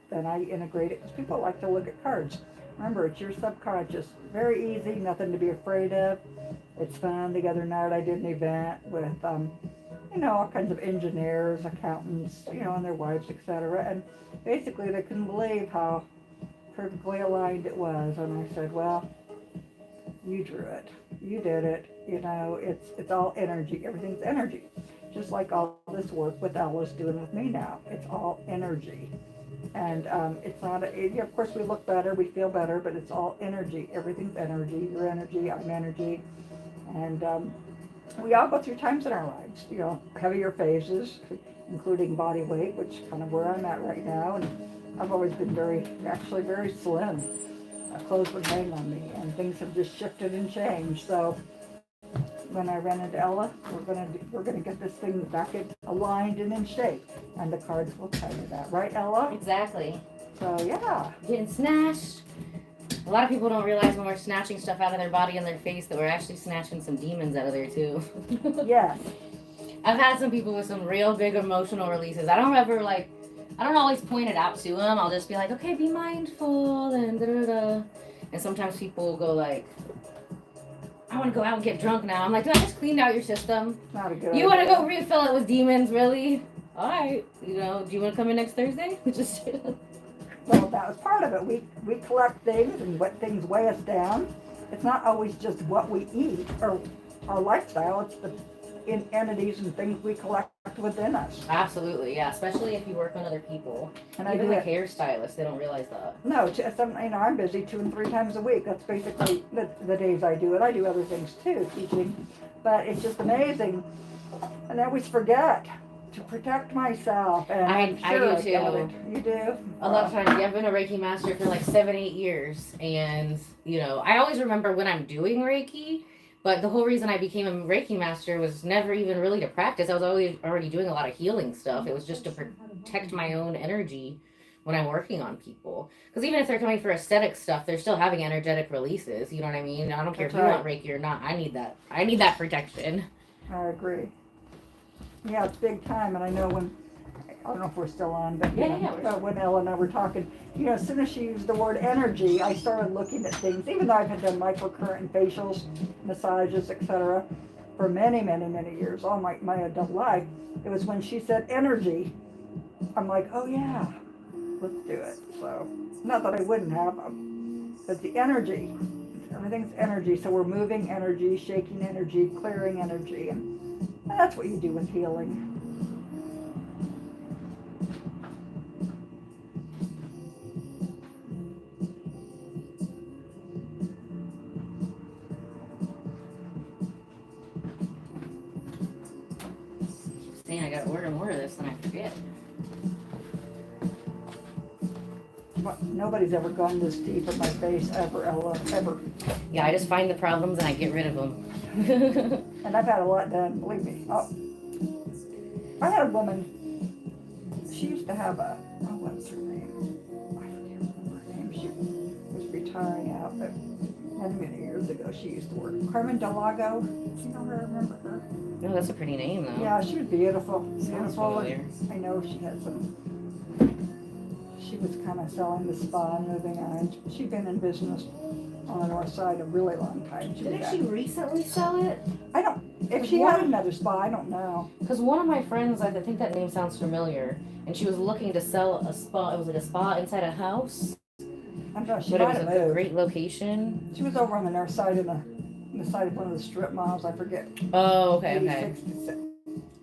then I integrate it because people like to look at cards. Remember, it's your subconscious. Very easy, nothing to be afraid of. It's fun. The other night I did an event with, all kinds of engineers, accountants, and their wives, etc. And basically they couldn't believe how perfectly aligned it was. And I said, well, you drew it. You did it. It's all energy. Everything's energy. Just like all this work with Ella's doing with me now. It's all energy. And it's not, of course we look better, we feel better, but it's all energy. Everything's energy. Your energy, I'm energy. And we all go through times in our lives, heavier phases, including body weight, which is kind of where I'm at right now. And I've always been very slim. Clothes would hang on me, and things have just shifted and changed. So when I ran into Ella, we're gonna get this thing back aligned and in shape, and the cards will tell you that, right, Ella? Exactly. So yeah, getting snatched. A lot of people don't realize when we're snatching stuff out of their body and their face that we're actually snatching some demons out of there too. Yes. I've had some people with some real big emotional releases. I don't always point it out to them. I'll just be like, okay, be mindful, and da-da-da. And sometimes people will go like, I want to go out and get drunk now. I'm like, dude, I just cleaned out your system. Not a good You want to go refill it with demons, really? All right. Do you want to come in next Thursday? Just Well, that was part of it. We collect things, and what things weigh us down. It's not always just what we eat or our lifestyle. It's the entities and things we collect within us. Absolutely, yeah. Especially if you work on other people. And even like hairstylists, they don't realize that. No, I'm busy 2 and 3 times a week. That's basically the days I do it. I do other things too, teaching. But it's just amazing. And I always forget to protect myself. And I do too. You do? A lot of times, yeah, I've been a Reiki master for like 7-8 years. And, I always remember when I'm doing Reiki. But the whole reason I became a Reiki master was never even really to practice. I was already doing a lot of healing stuff. It was just to protect my own energy when I'm working on people. Because even if they're coming for aesthetic stuff, they're still having energetic releases. You know what I mean? I don't care if you want Reiki or not. I need that. I need that protection. I agree. Yeah, it's big time. And I know I don't know if we're still on, but when Ella and I were talking, as soon as she used the word energy, I started looking at things, even though I've had done microcurrent and facials, massages, etc., for many, many, many years, all my adult life. It was when she said energy, I'm like, oh yeah, let's do it. So, not that I wouldn't have them, but the energy, everything's energy. So we're moving energy, shaking energy, clearing energy, and that's what you do with healing. Dang, I gotta order more of this and I forget. Nobody's ever gone this deep in my face ever, Ella, ever. Yeah, I just find the problems and I get rid of them. And I've had a lot done, believe me. Oh, I had a woman, she used to have what's her name? I can't remember her name. She was retiring out, but many years ago she used to work. Carmen Delago, you know her, remember her? No, that's a pretty name though. Yeah, she was beautiful. Sounds familiar. I know she had she was kind of selling the spa and moving on. She'd been in business on the north side a really long time. Didn't she recently sell it? I don't, if she had another spa, I don't know. Because one of my friends, I think that name sounds familiar, and she was looking to sell a spa. It was like a spa inside a house. I don't know, she but it might was have moved. A great location. She was over on the north side of the side of one of the strip malls, I forget. Oh, okay.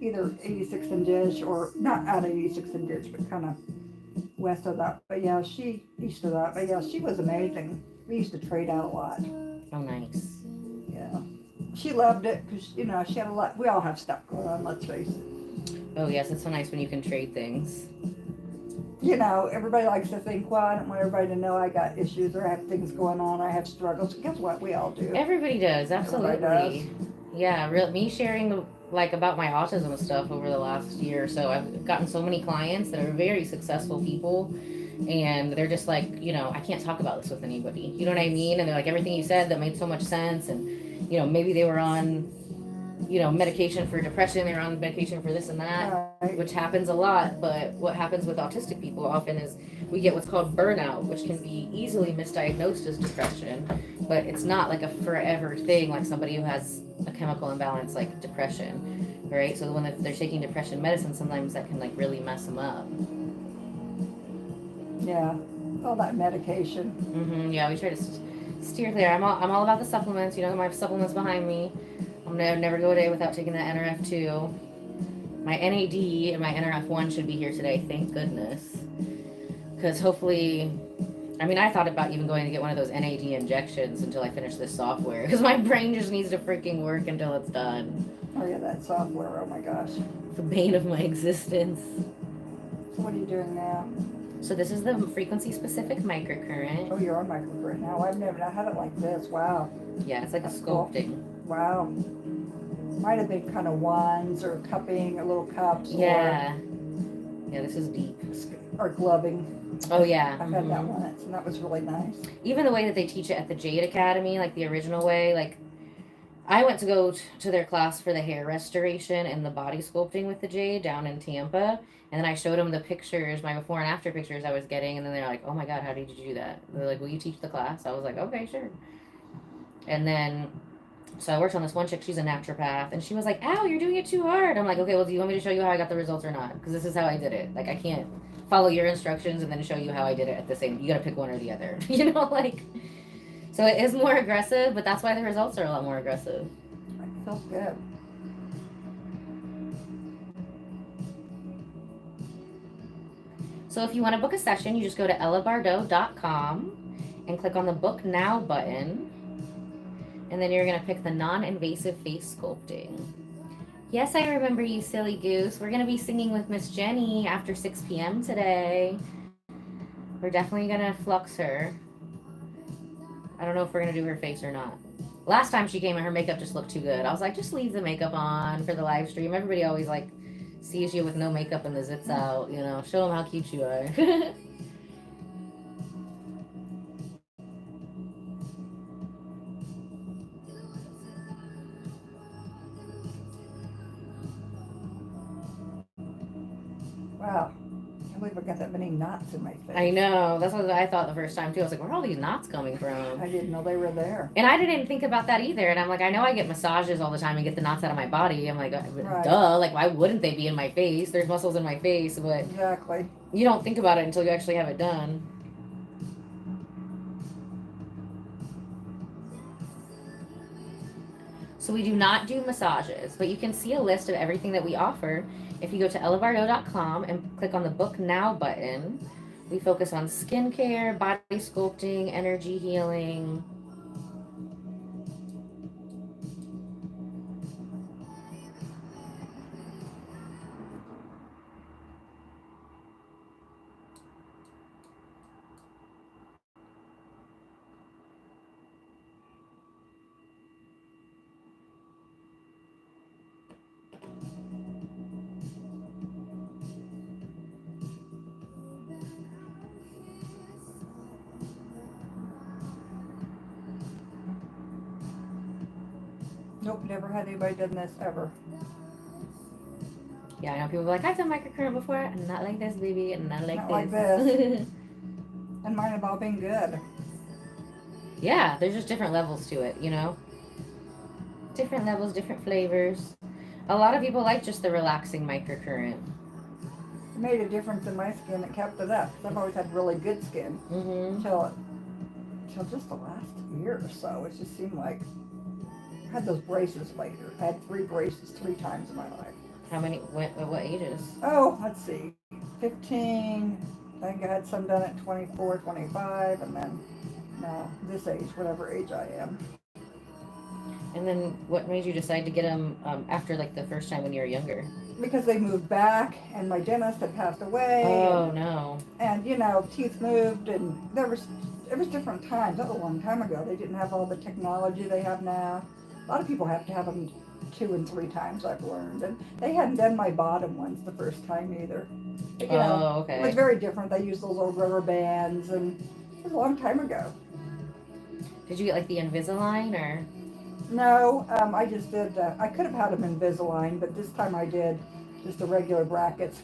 Either 86th and Dish, or not out of 86th and Dish, but kind of west of that. But yeah, east of that. But yeah, she was amazing. We used to trade out a lot. Oh, nice. Yeah. She loved it because, she had a lot. We all have stuff going on, let's face it. Oh yes, it's so nice when you can trade things. You know, everybody likes to think, well, I don't want everybody to know I got issues or I have things going on, I have struggles. Guess what? We all do. Everybody does, absolutely. Everybody does. Yeah, me sharing like about my autism stuff over the last year or so. I've gotten so many clients that are very successful people, and they're just like, I can't talk about this with anybody. You know what I mean? And they're like, everything you said that made so much sense, and maybe they were on medication for depression, they're on medication for this and that, Right. which happens a lot. But what happens with autistic people often is we get what's called burnout, which can be easily misdiagnosed as depression, but it's not like a forever thing like somebody who has a chemical imbalance like depression, right? So when they're taking depression medicine, sometimes that can like really mess them up. Yeah. All that medication. Yeah, we try to steer clear. I'm all about the supplements. My supplements behind me. I'm never go a day without taking that NRF2. My NAD and my NRF1 should be here today, thank goodness. Because hopefully, I thought about even going to get one of those NAD injections until I finish this software. Because my brain just needs to freaking work until it's done. Oh yeah, that software, oh my gosh. It's the bane of my existence. So what are you doing now? So this is the frequency-specific microcurrent. Oh, you're on microcurrent now. I had it like this, wow. Yeah, it's like That's a sculpting. Cool. Wow. Might have been kind of wands or cupping, or little cups. Yeah. Yeah, this is deep. Or gloving. Oh, yeah. I've had that once, and that was really nice. Even the way that they teach it at the Jade Academy, like the original way, like I went to go to their class for the hair restoration and the body sculpting with the Jade down in Tampa. And then I showed them the pictures, my before and after pictures I was getting. And then they're like, oh my God, how did you do that? And they're like, will you teach the class? I was like, okay, sure. And then, so I worked on this one chick, she's a naturopath. And she was like, ow, you're doing it too hard. I'm like, okay, well, do you want me to show you how I got the results or not? Because this is how I did it. Like, I can't follow your instructions and then show you how I did it at the same. You got to pick one or the other. So it is more aggressive, but that's why the results are a lot more aggressive. It feels good. So if you want to book a session, you just go to ellabardo.com and click on the Book Now button. And then you're going to pick the non-invasive face sculpting. Yes, I remember you, silly goose. We're going to be singing with Miss Jenny after 6 p.m. today. We're definitely going to flux her. I don't know if we're going to do her face or not. Last time she came and her makeup just looked too good. I was like, just leave the makeup on for the live stream. Everybody always like sees you with no makeup and the zits out, show them how cute you are. Wow. I can't believe I got that many knots in my face. I know. That's what I thought the first time too. I was like, where are all these knots coming from? I didn't know they were there. And I didn't think about that either. And I'm like, I know I get massages all the time and get the knots out of my body. I'm like, Right. duh. Like, why wouldn't they be in my face? There's muscles in my face, but Exactly. you don't think about it until you actually have it done. So we do not do massages, but you can see a list of everything that we offer. If you go to ellabardo.com and click on the Book Now button, we focus on skincare, body sculpting, energy healing. Nope, never had anybody done this ever. Yeah, I know people are like, I've done microcurrent before. Not like this, baby. Not like Not this. like this. And mine have all been good. Yeah, there's just different levels to it, Different levels, different flavors. A lot of people like just the relaxing microcurrent. It made a difference in my skin. It kept it up. 'Cause I've always had really good skin. Until just the last year or so. It just seemed like I had those braces later. I had 3 braces 3 times in my life. How many? What ages? Oh, let's see. 15. I think I had some done at 24, 25, and then now this age, whatever age I am. And then what made you decide to get them after like the first time when you were younger? because they moved back, and my dentist had passed away. Oh no. And teeth moved, and it was different times. That was a long time ago. They didn't have all the technology they have now. A lot of people have to have them 2 and 3 times, I've learned. And they hadn't done my bottom ones the first time either. But, Oh, it was okay. very different. They used those old rubber bands, and it was a long time ago. Did you get like the Invisalign or? No, I just did. I could have had them Invisalign, but this time I did just the regular brackets,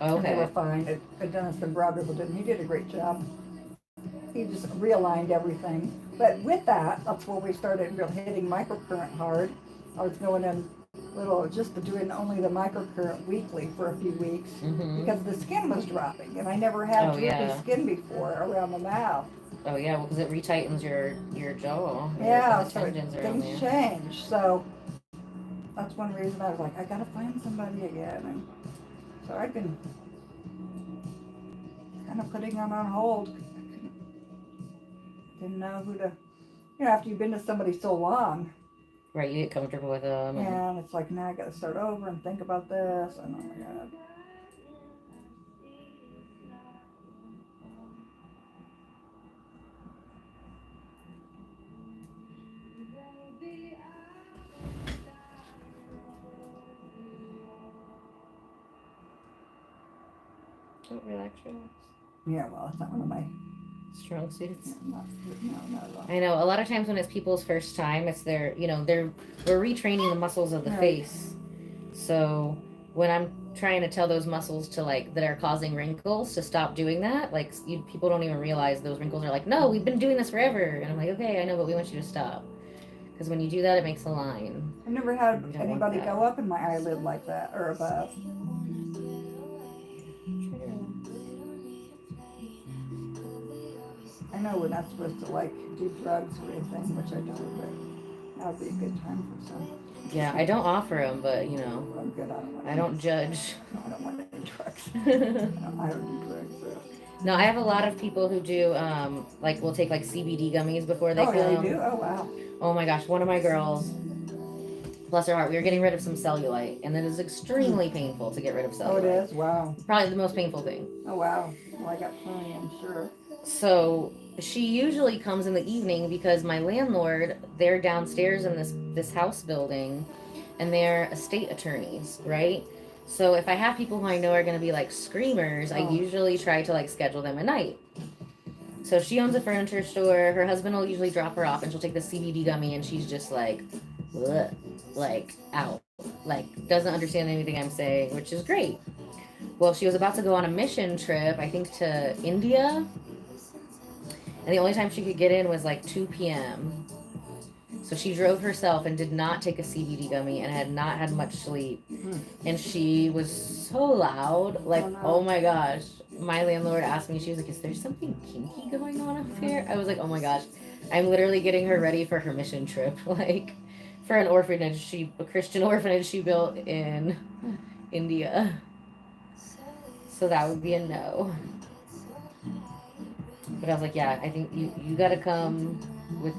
and they were Okay. fine. A dentist in Bardo did. He did a great job. He just realigned everything. But with that, that's where we started really hitting microcurrent hard. I was going in just doing only the microcurrent weekly for a few weeks Mm-hmm. because the skin was dropping, and I never had Oh droopy yeah. skin before around the mouth. Oh yeah. Well, because it retightens your jaw. Yeah, The so tendons around things there. changed. So that's one reason I was like, I gotta find somebody again. And so I've been kind of putting them on hold. Didn't know who to, after you've been to somebody so long, Right. You get comfortable with them, and and it's like, now I gotta start over and think about this, and oh my God. don't relax your legs. Yeah, well, it's not one of my, Strong suits. not, no, not at all. I know a lot of times when it's people's first time, it's we're retraining the muscles of the Right. face. So when I'm trying to tell those muscles to like that are causing wrinkles to stop doing that, like people don't even realize those wrinkles are like, no, we've been doing this forever, and I'm like, okay, I know, but we want you to stop because when you do that, it makes a line. I've never had We don't want anybody that. go up in my eyelid like that or above. I know we're not supposed to like do drugs or anything, which I don't, but that would be a good time for some. Yeah, I don't offer them, but I'm good. I don't want I any. don't judge. No, I don't want any drugs. No, I don't do drugs. So. I have a lot of people who do like will take like CBD gummies before they Oh, yeah, you come. do? Oh, wow. Oh my gosh, one of my girls, bless her heart, we were getting rid of some cellulite, and it is extremely painful to get rid of Oh, it cellulite. is? Wow. Probably the most painful thing. Oh, wow. Well, I got plenty, I'm sure. So she usually comes in the evening because my landlord, they're downstairs in this house building, and they're estate attorneys, right? So if I have people who I know are going to be like screamers, I Oh. usually try to like schedule them at night. So she owns a furniture store. Her husband will usually drop her off, and she'll take the CBD gummy, and she's just like, ugh, like out, like doesn't understand anything I'm saying, which is great. Well, she was about to go on a mission trip, I think to India, and the only time she could get in was like 2 p.m. So she drove herself and did not take a CBD gummy and had not had much sleep. And she was so loud, like, Oh, no. oh my gosh. My landlord asked me, she was like, is there something kinky going on up here? I was like, oh my gosh. I'm literally getting her ready for her mission trip, like for an orphanage, a Christian orphanage she built in India. So that would be a no. But I was like, yeah, I think you gotta come with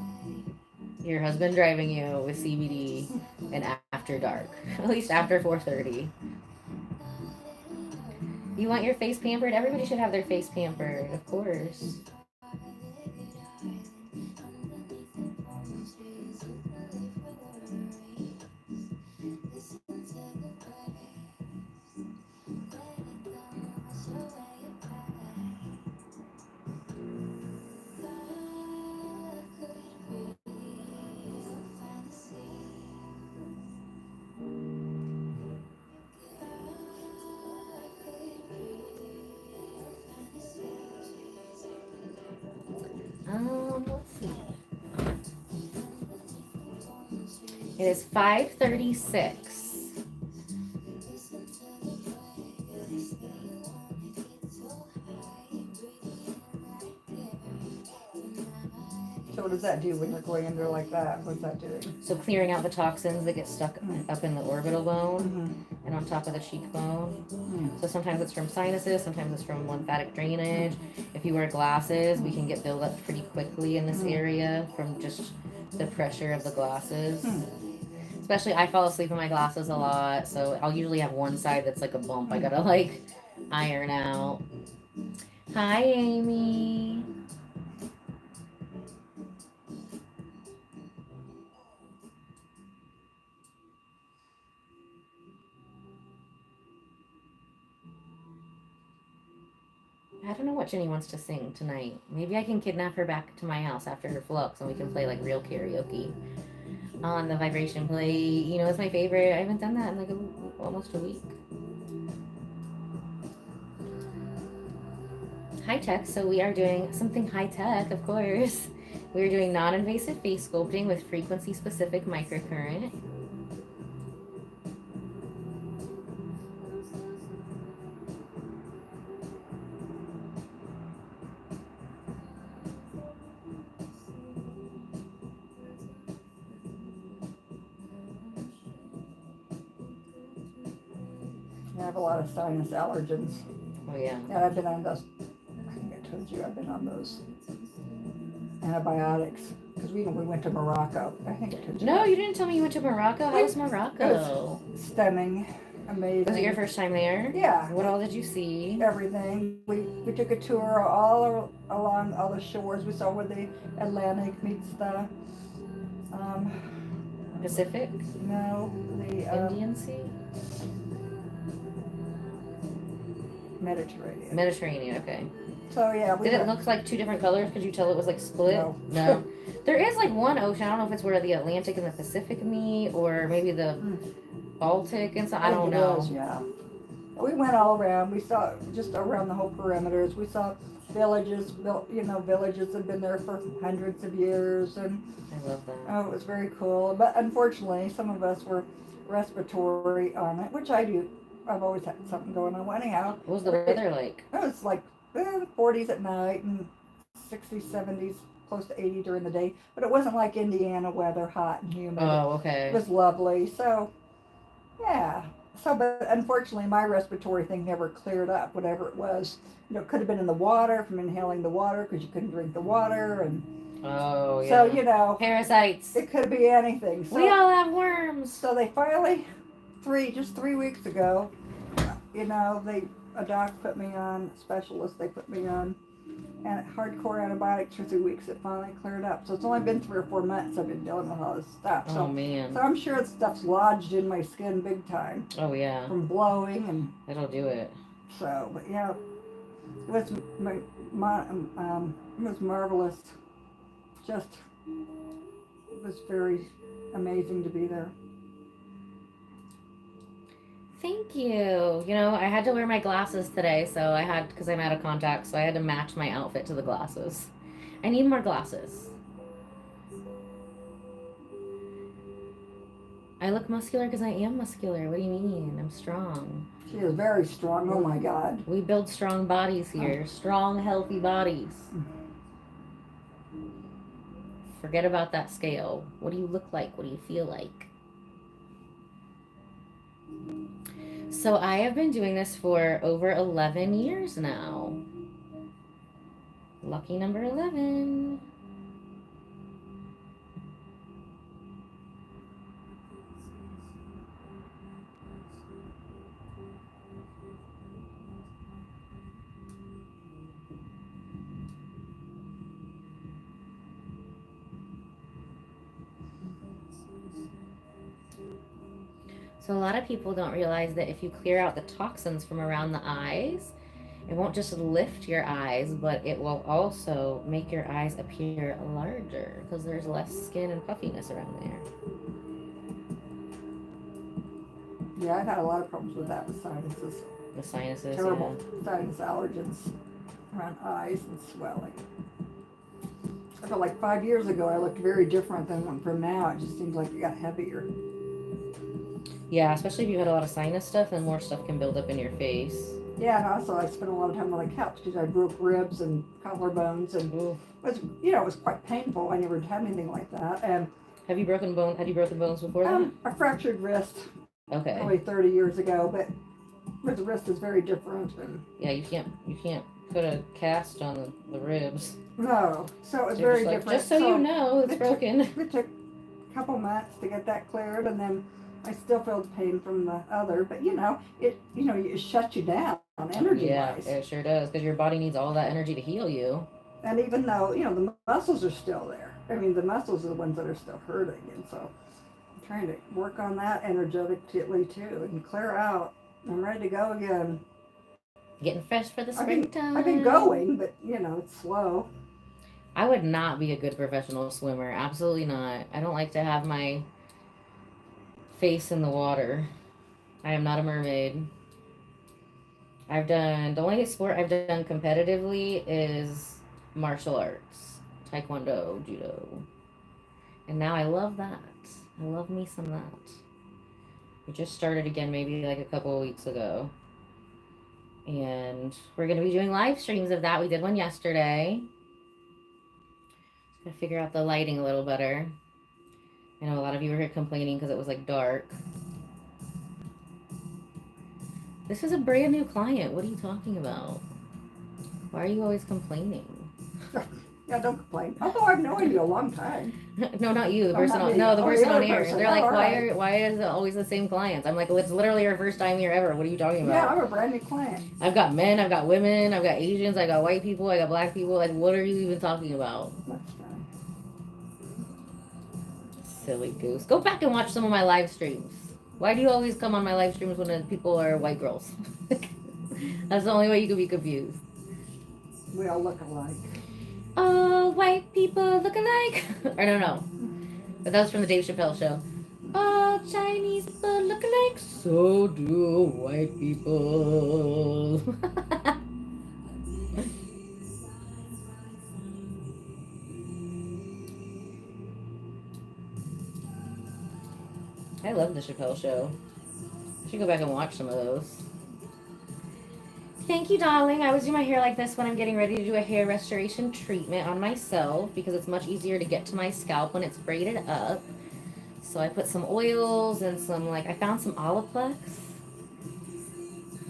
your husband driving you with CBD and after dark, at least after 4:30. You want your face pampered? Everybody should have their face pampered, of course. Let's see. It is 5:36. So what does that do when you're going under like that? What's that doing? So clearing out the toxins that get stuck up in the orbital bone Mm-hmm. and on top of the cheekbone. Mm. So sometimes it's from sinuses, sometimes it's from lymphatic drainage. If you wear glasses, we can get buildup pretty quickly in this area from just the pressure of the glasses. Especially I fall asleep in my glasses a lot, so I'll usually have one side that's like a bump. I gotta like iron out. Hi, Amy. I don't know what Jenny wants to sing tonight. Maybe I can kidnap her back to my house after her flux and we can play like real karaoke on the vibration plate. You know, it's my favorite. I haven't done that in like almost a week. High tech, so we are doing something high tech, of course. We're doing non-invasive face sculpting with frequency-specific microcurrent. I have a lot of sinus allergens. Oh yeah. And I've been on those, I think I told you, I've been on those antibiotics. Because we went to Morocco. I think I told you. No, you didn't tell me you went to Morocco. How was Morocco? It was stunning. Amazing. Was it your first time there? Yeah. What all did you see? Everything. We took a tour all along all the shores. We saw where the Atlantic meets the Pacific? no, the Indian Sea? Mediterranean. Mediterranean, okay. So yeah, Did it look like two different colors? Could you tell it was like split? No. There is like one ocean. I don't know if it's where the Atlantic and the Pacific meet, or maybe the Baltic and so. I don't know. Yeah. We went all around. We saw just around the whole perimeters. We saw villages built. Villages had been there for hundreds of years, and I love that. oh, it was very cool. But unfortunately, some of us were respiratory on it, which I do. I've always had something going on. Anyhow, What was the weather like? it was like 40s at night and 60s, 70s, close to 80 during the day. But it wasn't like Indiana weather, hot and humid. Oh, okay. It was lovely. So, yeah. So, but unfortunately, my respiratory thing never cleared up, whatever it was. It could have been in the water from inhaling the water because you couldn't drink the water. And oh, yeah. so, parasites. it could be anything. So, we all have worms. So they finally, just 3 weeks ago, a doc put me on, specialist they put me on, and hardcore antibiotics for 3 weeks. It finally cleared up. So it's only been 3 or 4 months I've been dealing with all this stuff. Oh, man. So I'm sure that stuff's lodged in my skin big time. Oh, yeah. From blowing and. It'll do it. So, but yeah, it was it was marvelous. Just, it was very amazing to be there. Thank you. I had to wear my glasses today, so because I'm out of contacts, so I had to match my outfit to the glasses. I need more glasses. I look muscular because I am muscular. What do you mean? I'm strong. She is very strong. Oh my God. We build strong bodies here. Strong, healthy bodies. Forget about that scale. What do you look like? What do you feel like? So I have been doing this for over 11 years now. Lucky number 11. So a lot of people don't realize that if you clear out the toxins from around the eyes, it won't just lift your eyes, but it will also make your eyes appear larger because there's less skin and puffiness around there. Yeah, I've had a lot of problems with that with sinuses. The sinuses, Terrible sinus allergens around eyes and swelling. I felt like 5 years ago I looked very different than from now. It just seems like it got heavier. Yeah, especially if you had a lot of sinus stuff, then more stuff can build up in your face. Yeah, and also I spent a lot of time on the couch because I broke ribs and collarbones, and it was quite painful. I never had anything like that. And Have you broken bones before that? A fractured wrist. Okay. Probably 30 years ago, but the wrist is very different. And yeah, you can't put a cast on the ribs. no, so it was They're very just different. Just so you know, it's broken. It took couple months to get that cleared, and then I still feel the pain from the other. But it shuts you down energy Yeah, wise. it sure does, because your body needs all that energy to heal you. And even though the muscles are still there, I mean the muscles are the ones that are still hurting, and so I'm trying to work on that energetically too and clear out. I'm ready to go again. Getting fresh for the I've been springtime. going, but it's slow. I would not be a good professional swimmer. Absolutely not. I don't like to have my face in the water. I am not a mermaid. The only sport I've done competitively is martial arts, taekwondo, judo. And now I love that. I love me some of that. We just started again maybe like a couple of weeks ago. And we're going to be doing live streams of that. We did one yesterday. Gotta figure out the lighting a little better. I know a lot of you were here complaining because it was like dark. This is a brand new client. What are you talking about? Why are you always complaining? Yeah, don't complain. Although I've known you a long time. No, not you. The Oh, person not on me. no, the Oh, person the on other here. person. They're like, Oh, right. why is it always the same clients? I'm like, well, it's literally our first time here ever. What are you talking Yeah, about? I'm a brand new client. I've got men, I've got women, I've got Asians, I got white people, I got black people. Like, what are you even talking about? That's fine. Silly goose. Go back and watch some of my live streams. Why do you always come on my live streams when the people are white girls? That's the only way you could be confused. We all look alike. All white people look alike. Or no. But that was from the Dave Chappelle show. All Chinese people look alike. So do white people. I love the Chappelle show. I should go back and watch some of those. Thank you, darling. I always do my hair like this when I'm getting ready to do a hair restoration treatment on myself because it's much easier to get to my scalp when it's braided up. So I put some oils and I found some Olaplex.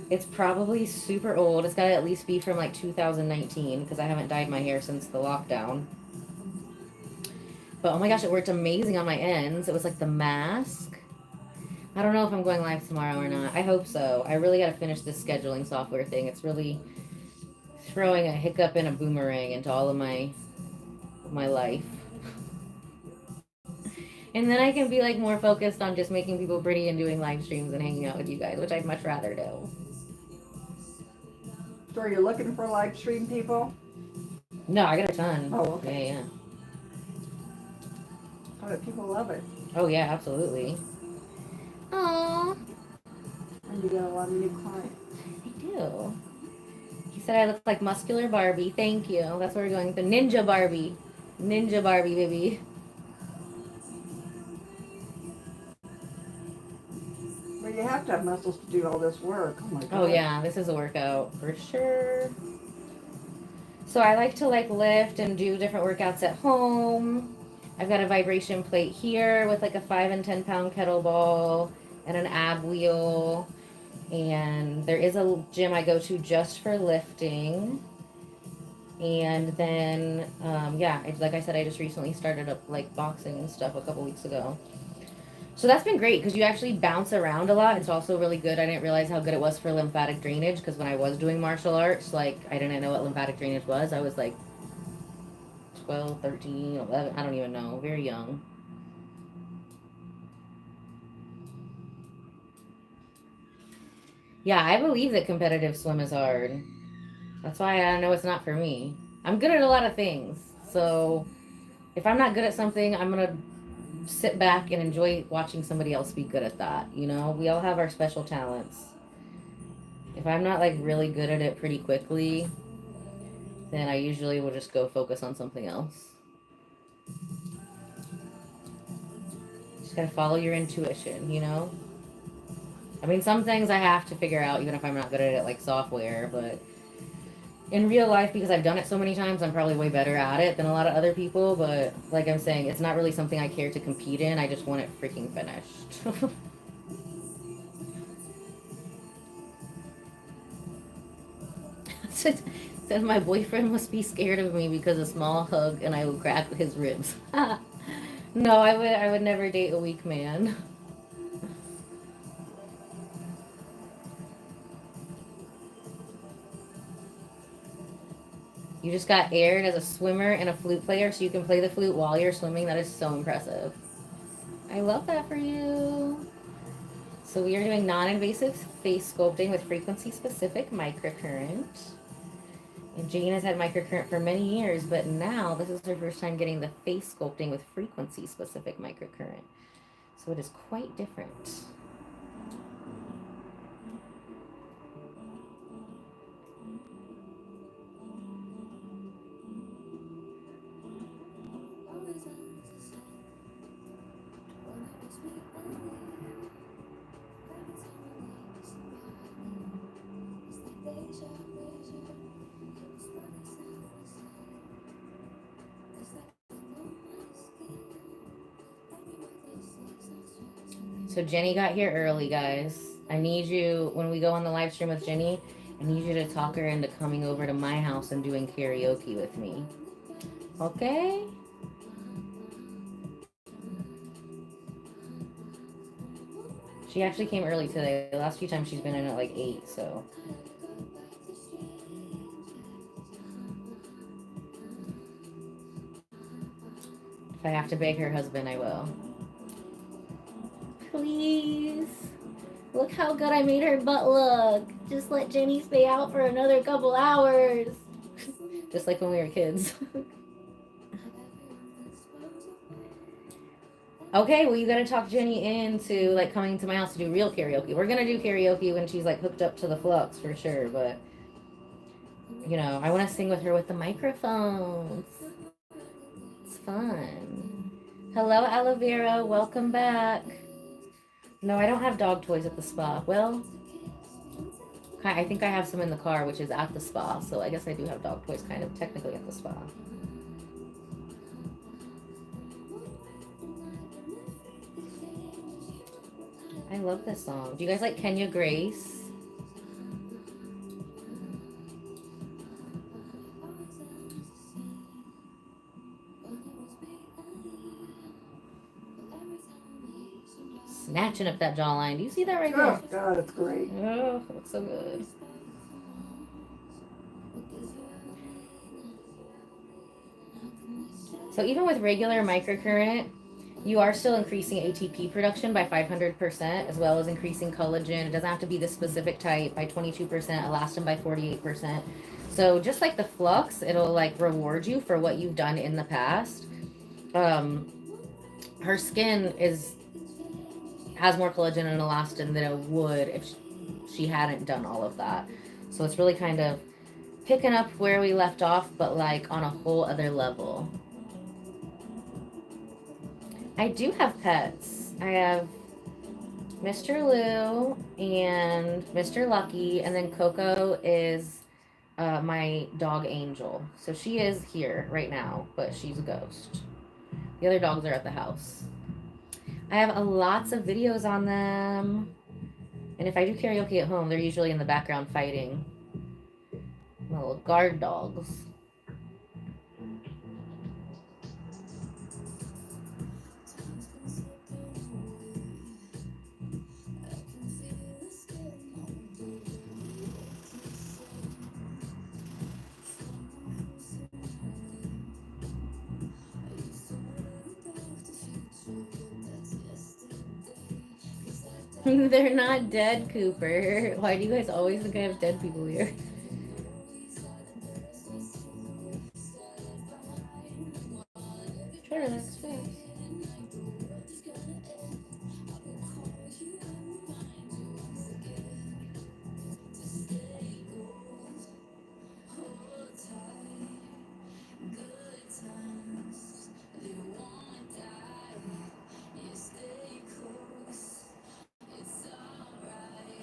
It's probably super old. It's got to at least be from like 2019 because I haven't dyed my hair since the lockdown. But oh my gosh, it worked amazing on my ends. It was like the mask. I don't know if I'm going live tomorrow or not. I hope so. I really got to finish this scheduling software thing. It's really throwing a hiccup and a boomerang into all of my life. And then I can be like more focused on just making people pretty and doing live streams and hanging out with you guys, which I'd much rather do. So you're looking for live stream people? No, I got a ton. Oh, okay. Yeah. Oh, people love it. Oh, yeah, absolutely. Aww. And you get a lot of new clients. I do. He said I look like muscular Barbie. Thank you. That's where we're going. The Ninja Barbie. Ninja Barbie, baby. Well, you have to have muscles to do all this work. Oh my god. Oh yeah, this is a workout for sure. So I like to lift and do different workouts at home. I've got a vibration plate here with like a 5 and 10 pound kettlebell and an ab wheel. And there is a gym I go to just for lifting. And then, like I said, I just recently started up like boxing and stuff a couple weeks ago. So that's been great because you actually bounce around a lot. It's also really good. I didn't realize how good it was for lymphatic drainage because when I was doing martial arts, like I didn't know what lymphatic drainage was. I was like 12, 13, 11, I don't even know, very young. Yeah, I believe that competitive swim is hard. That's why I know it's not for me. I'm good at a lot of things. So if I'm not good at something, I'm going to sit back and enjoy watching somebody else be good at that. You know, we all have our special talents. If I'm not like really good at it pretty quickly, then I usually will just go focus on something else. Just gotta follow your intuition, you know? I mean, some things I have to figure out even if I'm not good at it, like software, but in real life, because I've done it so many times, I'm probably way better at it than a lot of other people, but like I'm saying, it's not really something I care to compete in. I just want it freaking finished. Said my boyfriend must be scared of me because a small hug and I will crack his ribs. No, I would never date a weak man. You just got aired as a swimmer and a flute player, so you can play the flute while you're swimming. That is so impressive. I love that for you. So we are doing non-invasive face sculpting with frequency-specific microcurrent. And Jane has had microcurrent for many years, but now this is her first time getting the face sculpting with frequency-specific microcurrent. So it is quite different. So Jenny got here early, guys. I need you, when we go on the live stream with Jenny, I need you to talk her into coming over to my house and doing karaoke with me. Okay? She actually came early today. The last few times she's been in at like 8, so. If I have to beg her husband, I will. Please. Look how good I made her butt look. Just let Jenny stay out for another couple hours. Just like when we were kids. Okay, well, you gotta talk Jenny into like coming to my house to do real karaoke. We're gonna do karaoke when she's like hooked up to the flux for sure, but you know, I want to sing with her with the microphones. It's fun. Hello, Aloe Vera. Welcome back. No, I don't have dog toys at the spa. Well, I think I have some in the car, which is at the spa. So I guess I do have dog toys kind of technically at the spa. I love this song. Do you guys like Kenya Grace? Snatching up that jawline. Do you see that right there? Oh, God, it's great. Oh, it looks so good. So even with regular microcurrent, you are still increasing ATP production by 500%, as well as increasing collagen. It doesn't have to be this specific type by 22%, elastin by 48%. So just like the flux, it'll like reward you for what you've done in the past. Her skin has more collagen and elastin than it would if she hadn't done all of that. So it's really kind of picking up where we left off, but like on a whole other level. I do have pets. I have Mr. Lou and Mr. Lucky, and then Coco is my dog Angel. So she is here right now, but she's a ghost. The other dogs are at the house. I have lots of videos on them. And if I do karaoke at home, they're usually in the background fighting. My little guard dogs. They're not dead, Cooper. Why do you guys always think I have dead people here? Sure, that's fair.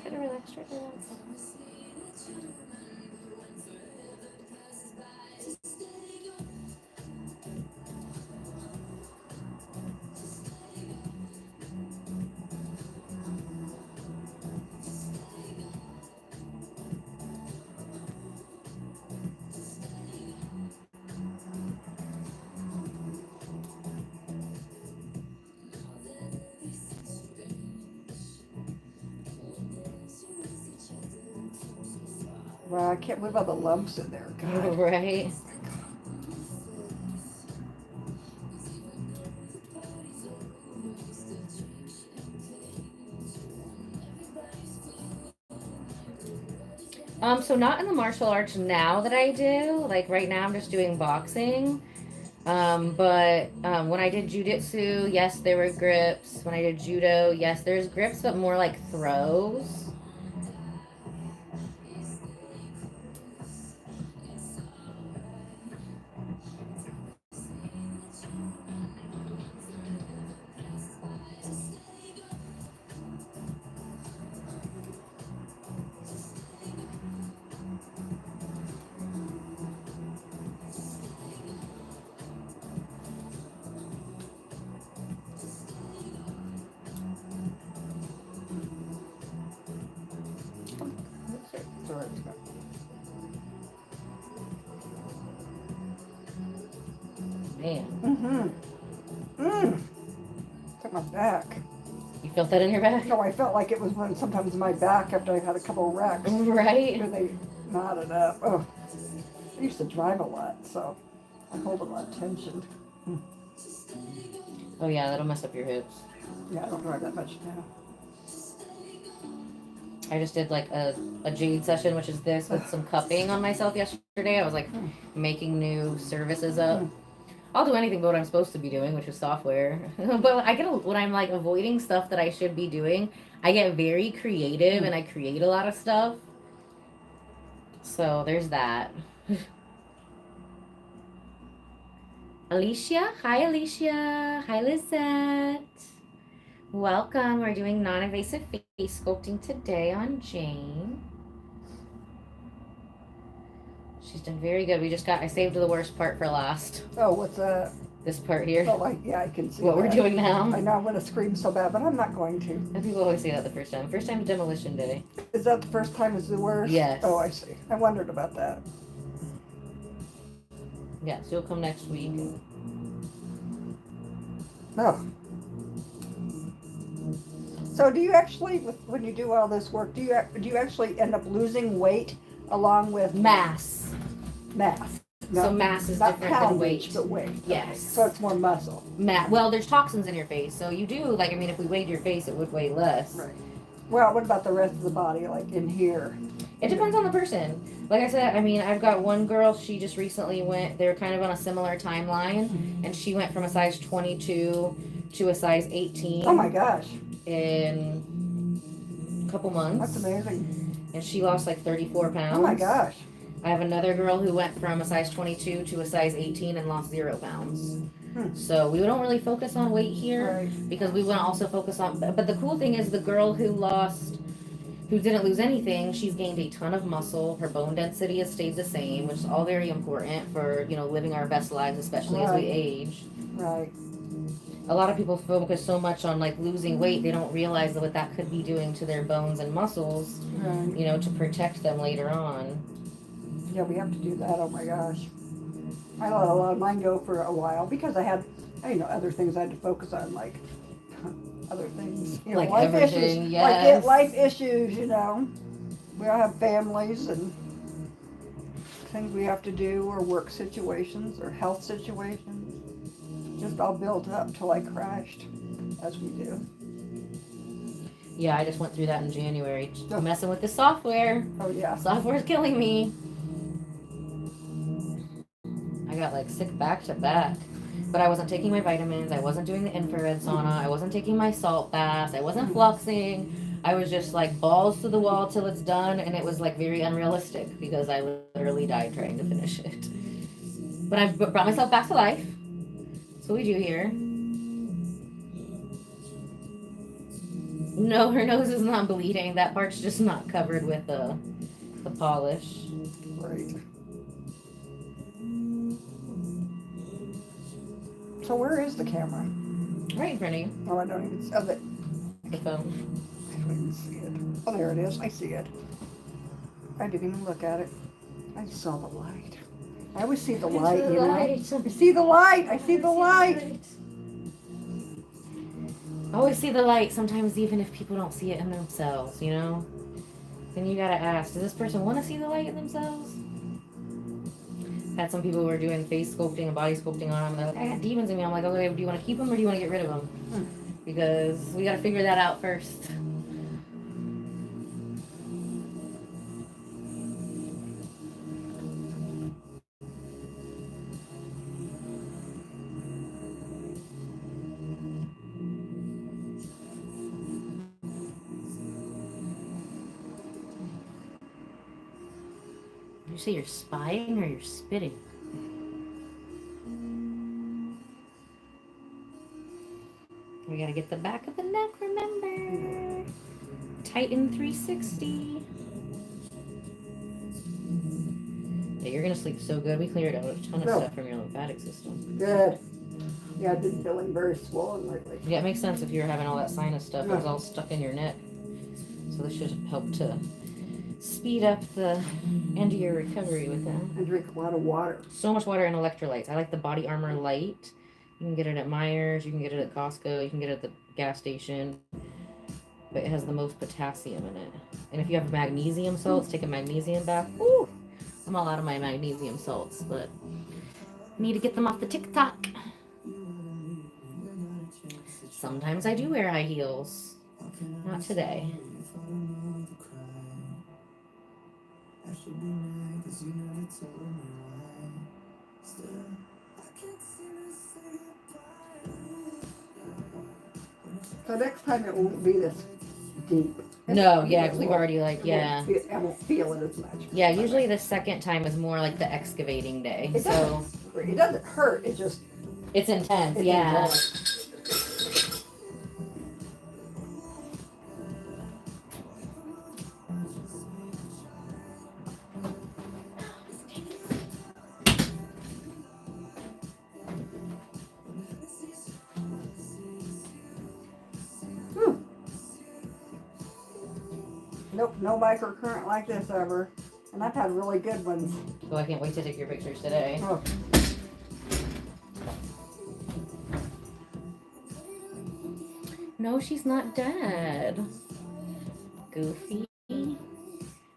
Gotta relax, try to relax. Well, I can't believe all the lumps in there. God. Right. So not in the martial arts now that I do. Like right now I'm just doing boxing. But when I did jujitsu, yes, there were grips. When I did judo, yes, there's grips, but more like throws. Man, Took my back. you felt that in your back? No, I felt like it was when sometimes my back after I had a couple of wrecks. Right. Where they knotted up. Oh, I used to drive a lot, so I hold a lot of tension. Oh yeah, that'll mess up your hips. Yeah, I don't drive that much now. I just did like a jade session, which is this, with some cupping on myself yesterday. I was like making new services up. I'll do anything but what I'm supposed to be doing, which is software. But when I'm like avoiding stuff that I should be doing, I get very creative and I create a lot of stuff. So there's that. Alicia, hi Alicia, hi Lizette. Welcome. We're doing non-invasive face sculpting today on Jane. She's done very good. I saved the worst part for last. Oh, what's that? This part here. Oh, yeah, I can see what that. we're doing now. I know I'm going to scream so bad, but I'm not going to. And people always say that the first time. First time is demolition day. Is that the first time is the worst? Yes. Oh, I see. I wondered about that. Yeah, so you'll come next week. Oh. So do you actually, when you do all this work, do you actually end up losing weight along with mass? Mass. So mass is not different than weight. But weight. Yes. Okay. So it's more muscle. Well, there's toxins in your face, so you do like. I mean, if we weighed your face, it would weigh less. Right. Well, what about the rest of the body, like in here? It depends on the person. Like I said, I mean, I've got one girl. She just recently went. They're kind of on a similar timeline, and she went from a size 22 to a size 18. Oh my gosh. In a couple months. That's amazing. And she lost like 34 pounds. Oh my gosh. I have another girl who went from a size 22 to a size 18 and lost 0 pounds. So we don't really focus on weight here because we want to also focus on. But the cool thing is the girl who didn't lose anything, she's gained a ton of muscle. Her bone density has stayed the same, which is all very important for living our best lives, especially as we age. Right. A lot of people focus so much on like losing weight, they don't realize what that could be doing to their bones and muscles, to protect them later on. Yeah, we have to do that. Oh my gosh. I let a lot of mine go for a while because I had other things I had to focus on, like other things. Like life everything, issues. yes. Like life issues, We all have families and things we have to do, or work situations, or health situations. Just all built up till I crashed, as we do. Yeah, I just went through that in January. Messing with the software. Oh yeah. Software's killing me. I got like sick back to back. But I wasn't taking my vitamins. I wasn't doing the infrared sauna. I wasn't taking my salt baths. I wasn't fluxing. I was just like balls to the wall till it's done. And it was like very unrealistic because I literally died trying to finish it. But I brought myself back to life. That's what we do here. No, her nose is not bleeding. That part's just not covered with the polish. Right. So where is the camera? Right in front of you. Oh, I don't even see it. The phone. I don't even see it. Oh, there it is. I see it. I didn't even look at it. I saw the light. I always see the light, I see the light. I see the light. I always see the light, sometimes even if people don't see it in themselves, Then you gotta ask, does this person want to see the light in themselves? Had some people who were doing face sculpting and body sculpting on them. And they're like, I got demons in me. I'm like, okay, do you want to keep them or do you want to get rid of them? Because we got to figure that out first. You say you're spying or you're spitting? We gotta get the back of the neck, remember? Tighten 360. Yeah, you're gonna sleep so good. We cleared out a ton of stuff from your lymphatic system. Good. Yeah, I've been feeling very swollen lately. Yeah, it makes sense if you're having all that sinus stuff. It was all stuck in your neck. So this should help to speed up the end of your recovery with that. I drink a lot of water. So much water and electrolytes. I like the Body Armor Light. You can get it at Myers. You can get it at Costco. You can get it at the gas station. But it has the most potassium in it. And if you have magnesium salts, take a magnesium bath. Ooh, I'm all out of my magnesium salts, but need to get them off the TikTok. Sometimes I do wear high heels. Not today. So next time it won't be this deep. No, yeah, because we've already I won't feel it as much. Yeah, usually the second time is more like the excavating day. It doesn't hurt. It just. It's intense. Yeah. Intense. Nope, no microcurrent like this ever. And I've had really good ones. Oh, I can't wait to take your pictures today. Oh. No, she's not dead. Goofy.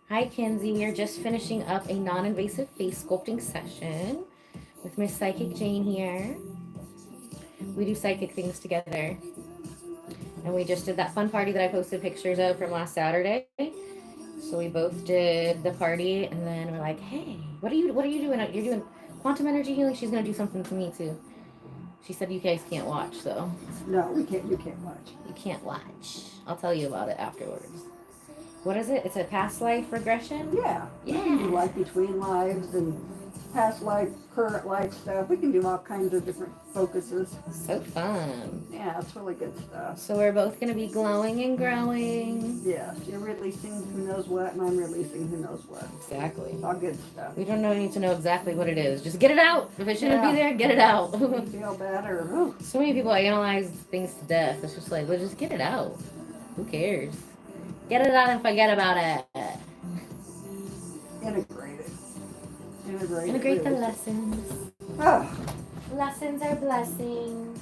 Hi, Kenzie. We are just finishing up a non-invasive face sculpting session with Miss Psychic Jane here. We do psychic things together. And we just did that fun party that I posted pictures of from last Saturday. So we both did the party, and then we're like, hey, what are you doing? You're doing quantum energy healing? She's going to do something to me, too. She said you guys can't watch, so. No, we can't. You can't watch. You can't watch. I'll tell you about it afterwards. What is it? It's a past life regression? Yeah. Yeah. We can do life between lives and past life, current life stuff. We can do all kinds of different focuses. So fun. Yeah, it's really good stuff. So we're both going to be glowing and growing. Yes, you're releasing who knows what, and I'm releasing who knows what. Exactly. It's all good stuff. We don't need to know exactly what it is. Just get it out. If it shouldn't be there, get it out. Feel better. Ooh. So many people analyze things to death. It's just like, well, just get it out. Who cares? Get it out and forget about it. Integrate it. Integrate the lessons. Oh. Lessons are blessings.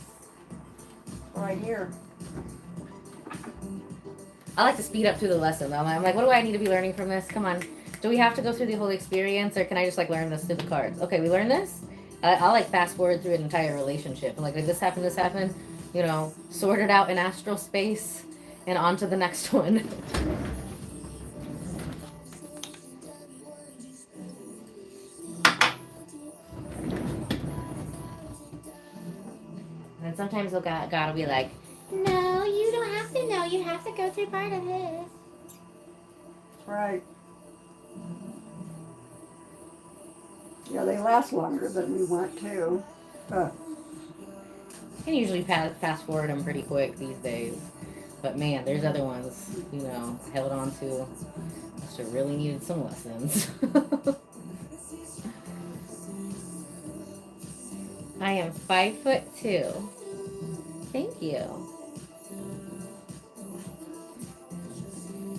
Right here. I like to speed up through the lesson, though. I'm like, what do I need to be learning from this? Come on. Do we have to go through the whole experience, or can I just, like, learn this through the cards? Okay, we learned this. I'll, like, fast forward through an entire relationship. I'm like, this happened, you know, sort it out in astral space, and on to the next one. And sometimes God will be like, no, you don't have to know. You have to go through part of this. Right. Yeah, they last longer than we want to. You can usually fast forward them pretty quick these days. But man, there's other ones, you know, held on to. So really needed some lessons. I am 5'2". Thank you.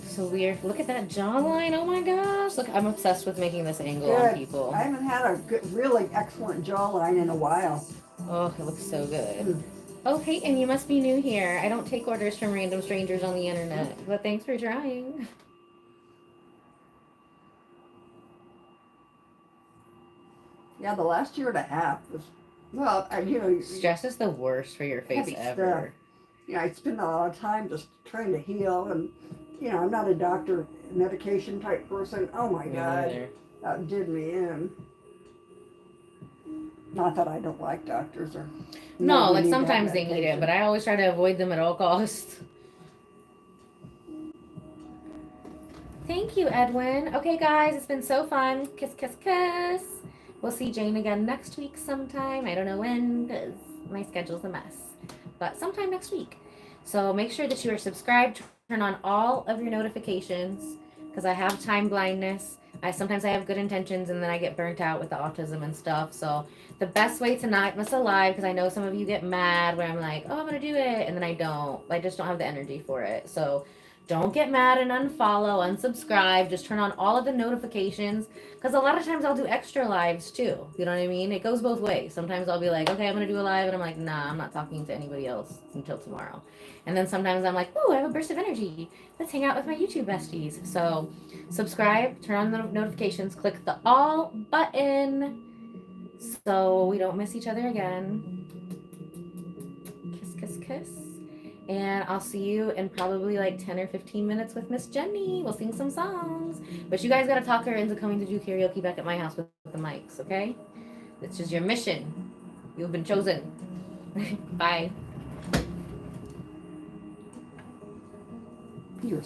So weird. Look at that jawline. Oh my gosh. Look, I'm obsessed with making this angle on people. I haven't had a good, really excellent jawline in a while. Oh, it looks so good. Oh, Peyton, you must be new here. I don't take orders from random strangers on the internet, but thanks for trying. Yeah, the last year and a half was, well, Stress is the worst for your face heavy ever. I spend a lot of time just trying to heal, and I'm not a doctor medication type person. Oh my Me God, neither. that did me in. Not that I don't like doctors or know No, we like need to have sometimes they need it, medication. but I always try to avoid them at all costs. Thank you, Edwin. Okay, guys, it's been so fun. Kiss, kiss, kiss. We'll see Jane again next week sometime. I don't know when because my schedule's a mess, but sometime next week. So make sure that you are subscribed. Turn on all of your notifications because I have time blindness. Sometimes I have good intentions and then I get burnt out with the autism and stuff. So the best way to not miss a live, because I know some of you get mad when I'm like, oh, I'm gonna do it, and then I don't. I just don't have the energy for it. So don't get mad and unfollow, unsubscribe. Just turn on all of the notifications because a lot of times I'll do extra lives too. You know what I mean? It goes both ways. Sometimes I'll be like, okay, I'm going to do a live. And I'm like, nah, I'm not talking to anybody else until tomorrow. And then sometimes I'm like, ooh, I have a burst of energy. Let's hang out with my YouTube besties. So subscribe, turn on the notifications, click the all button so we don't miss each other again. Kiss, kiss, kiss. And I'll see you in probably like 10 or 15 minutes with Miss Jenny. We'll sing some songs. But you guys got to talk her into coming to do karaoke back at my house with the mics, okay? This is your mission. You've been chosen. Bye. You're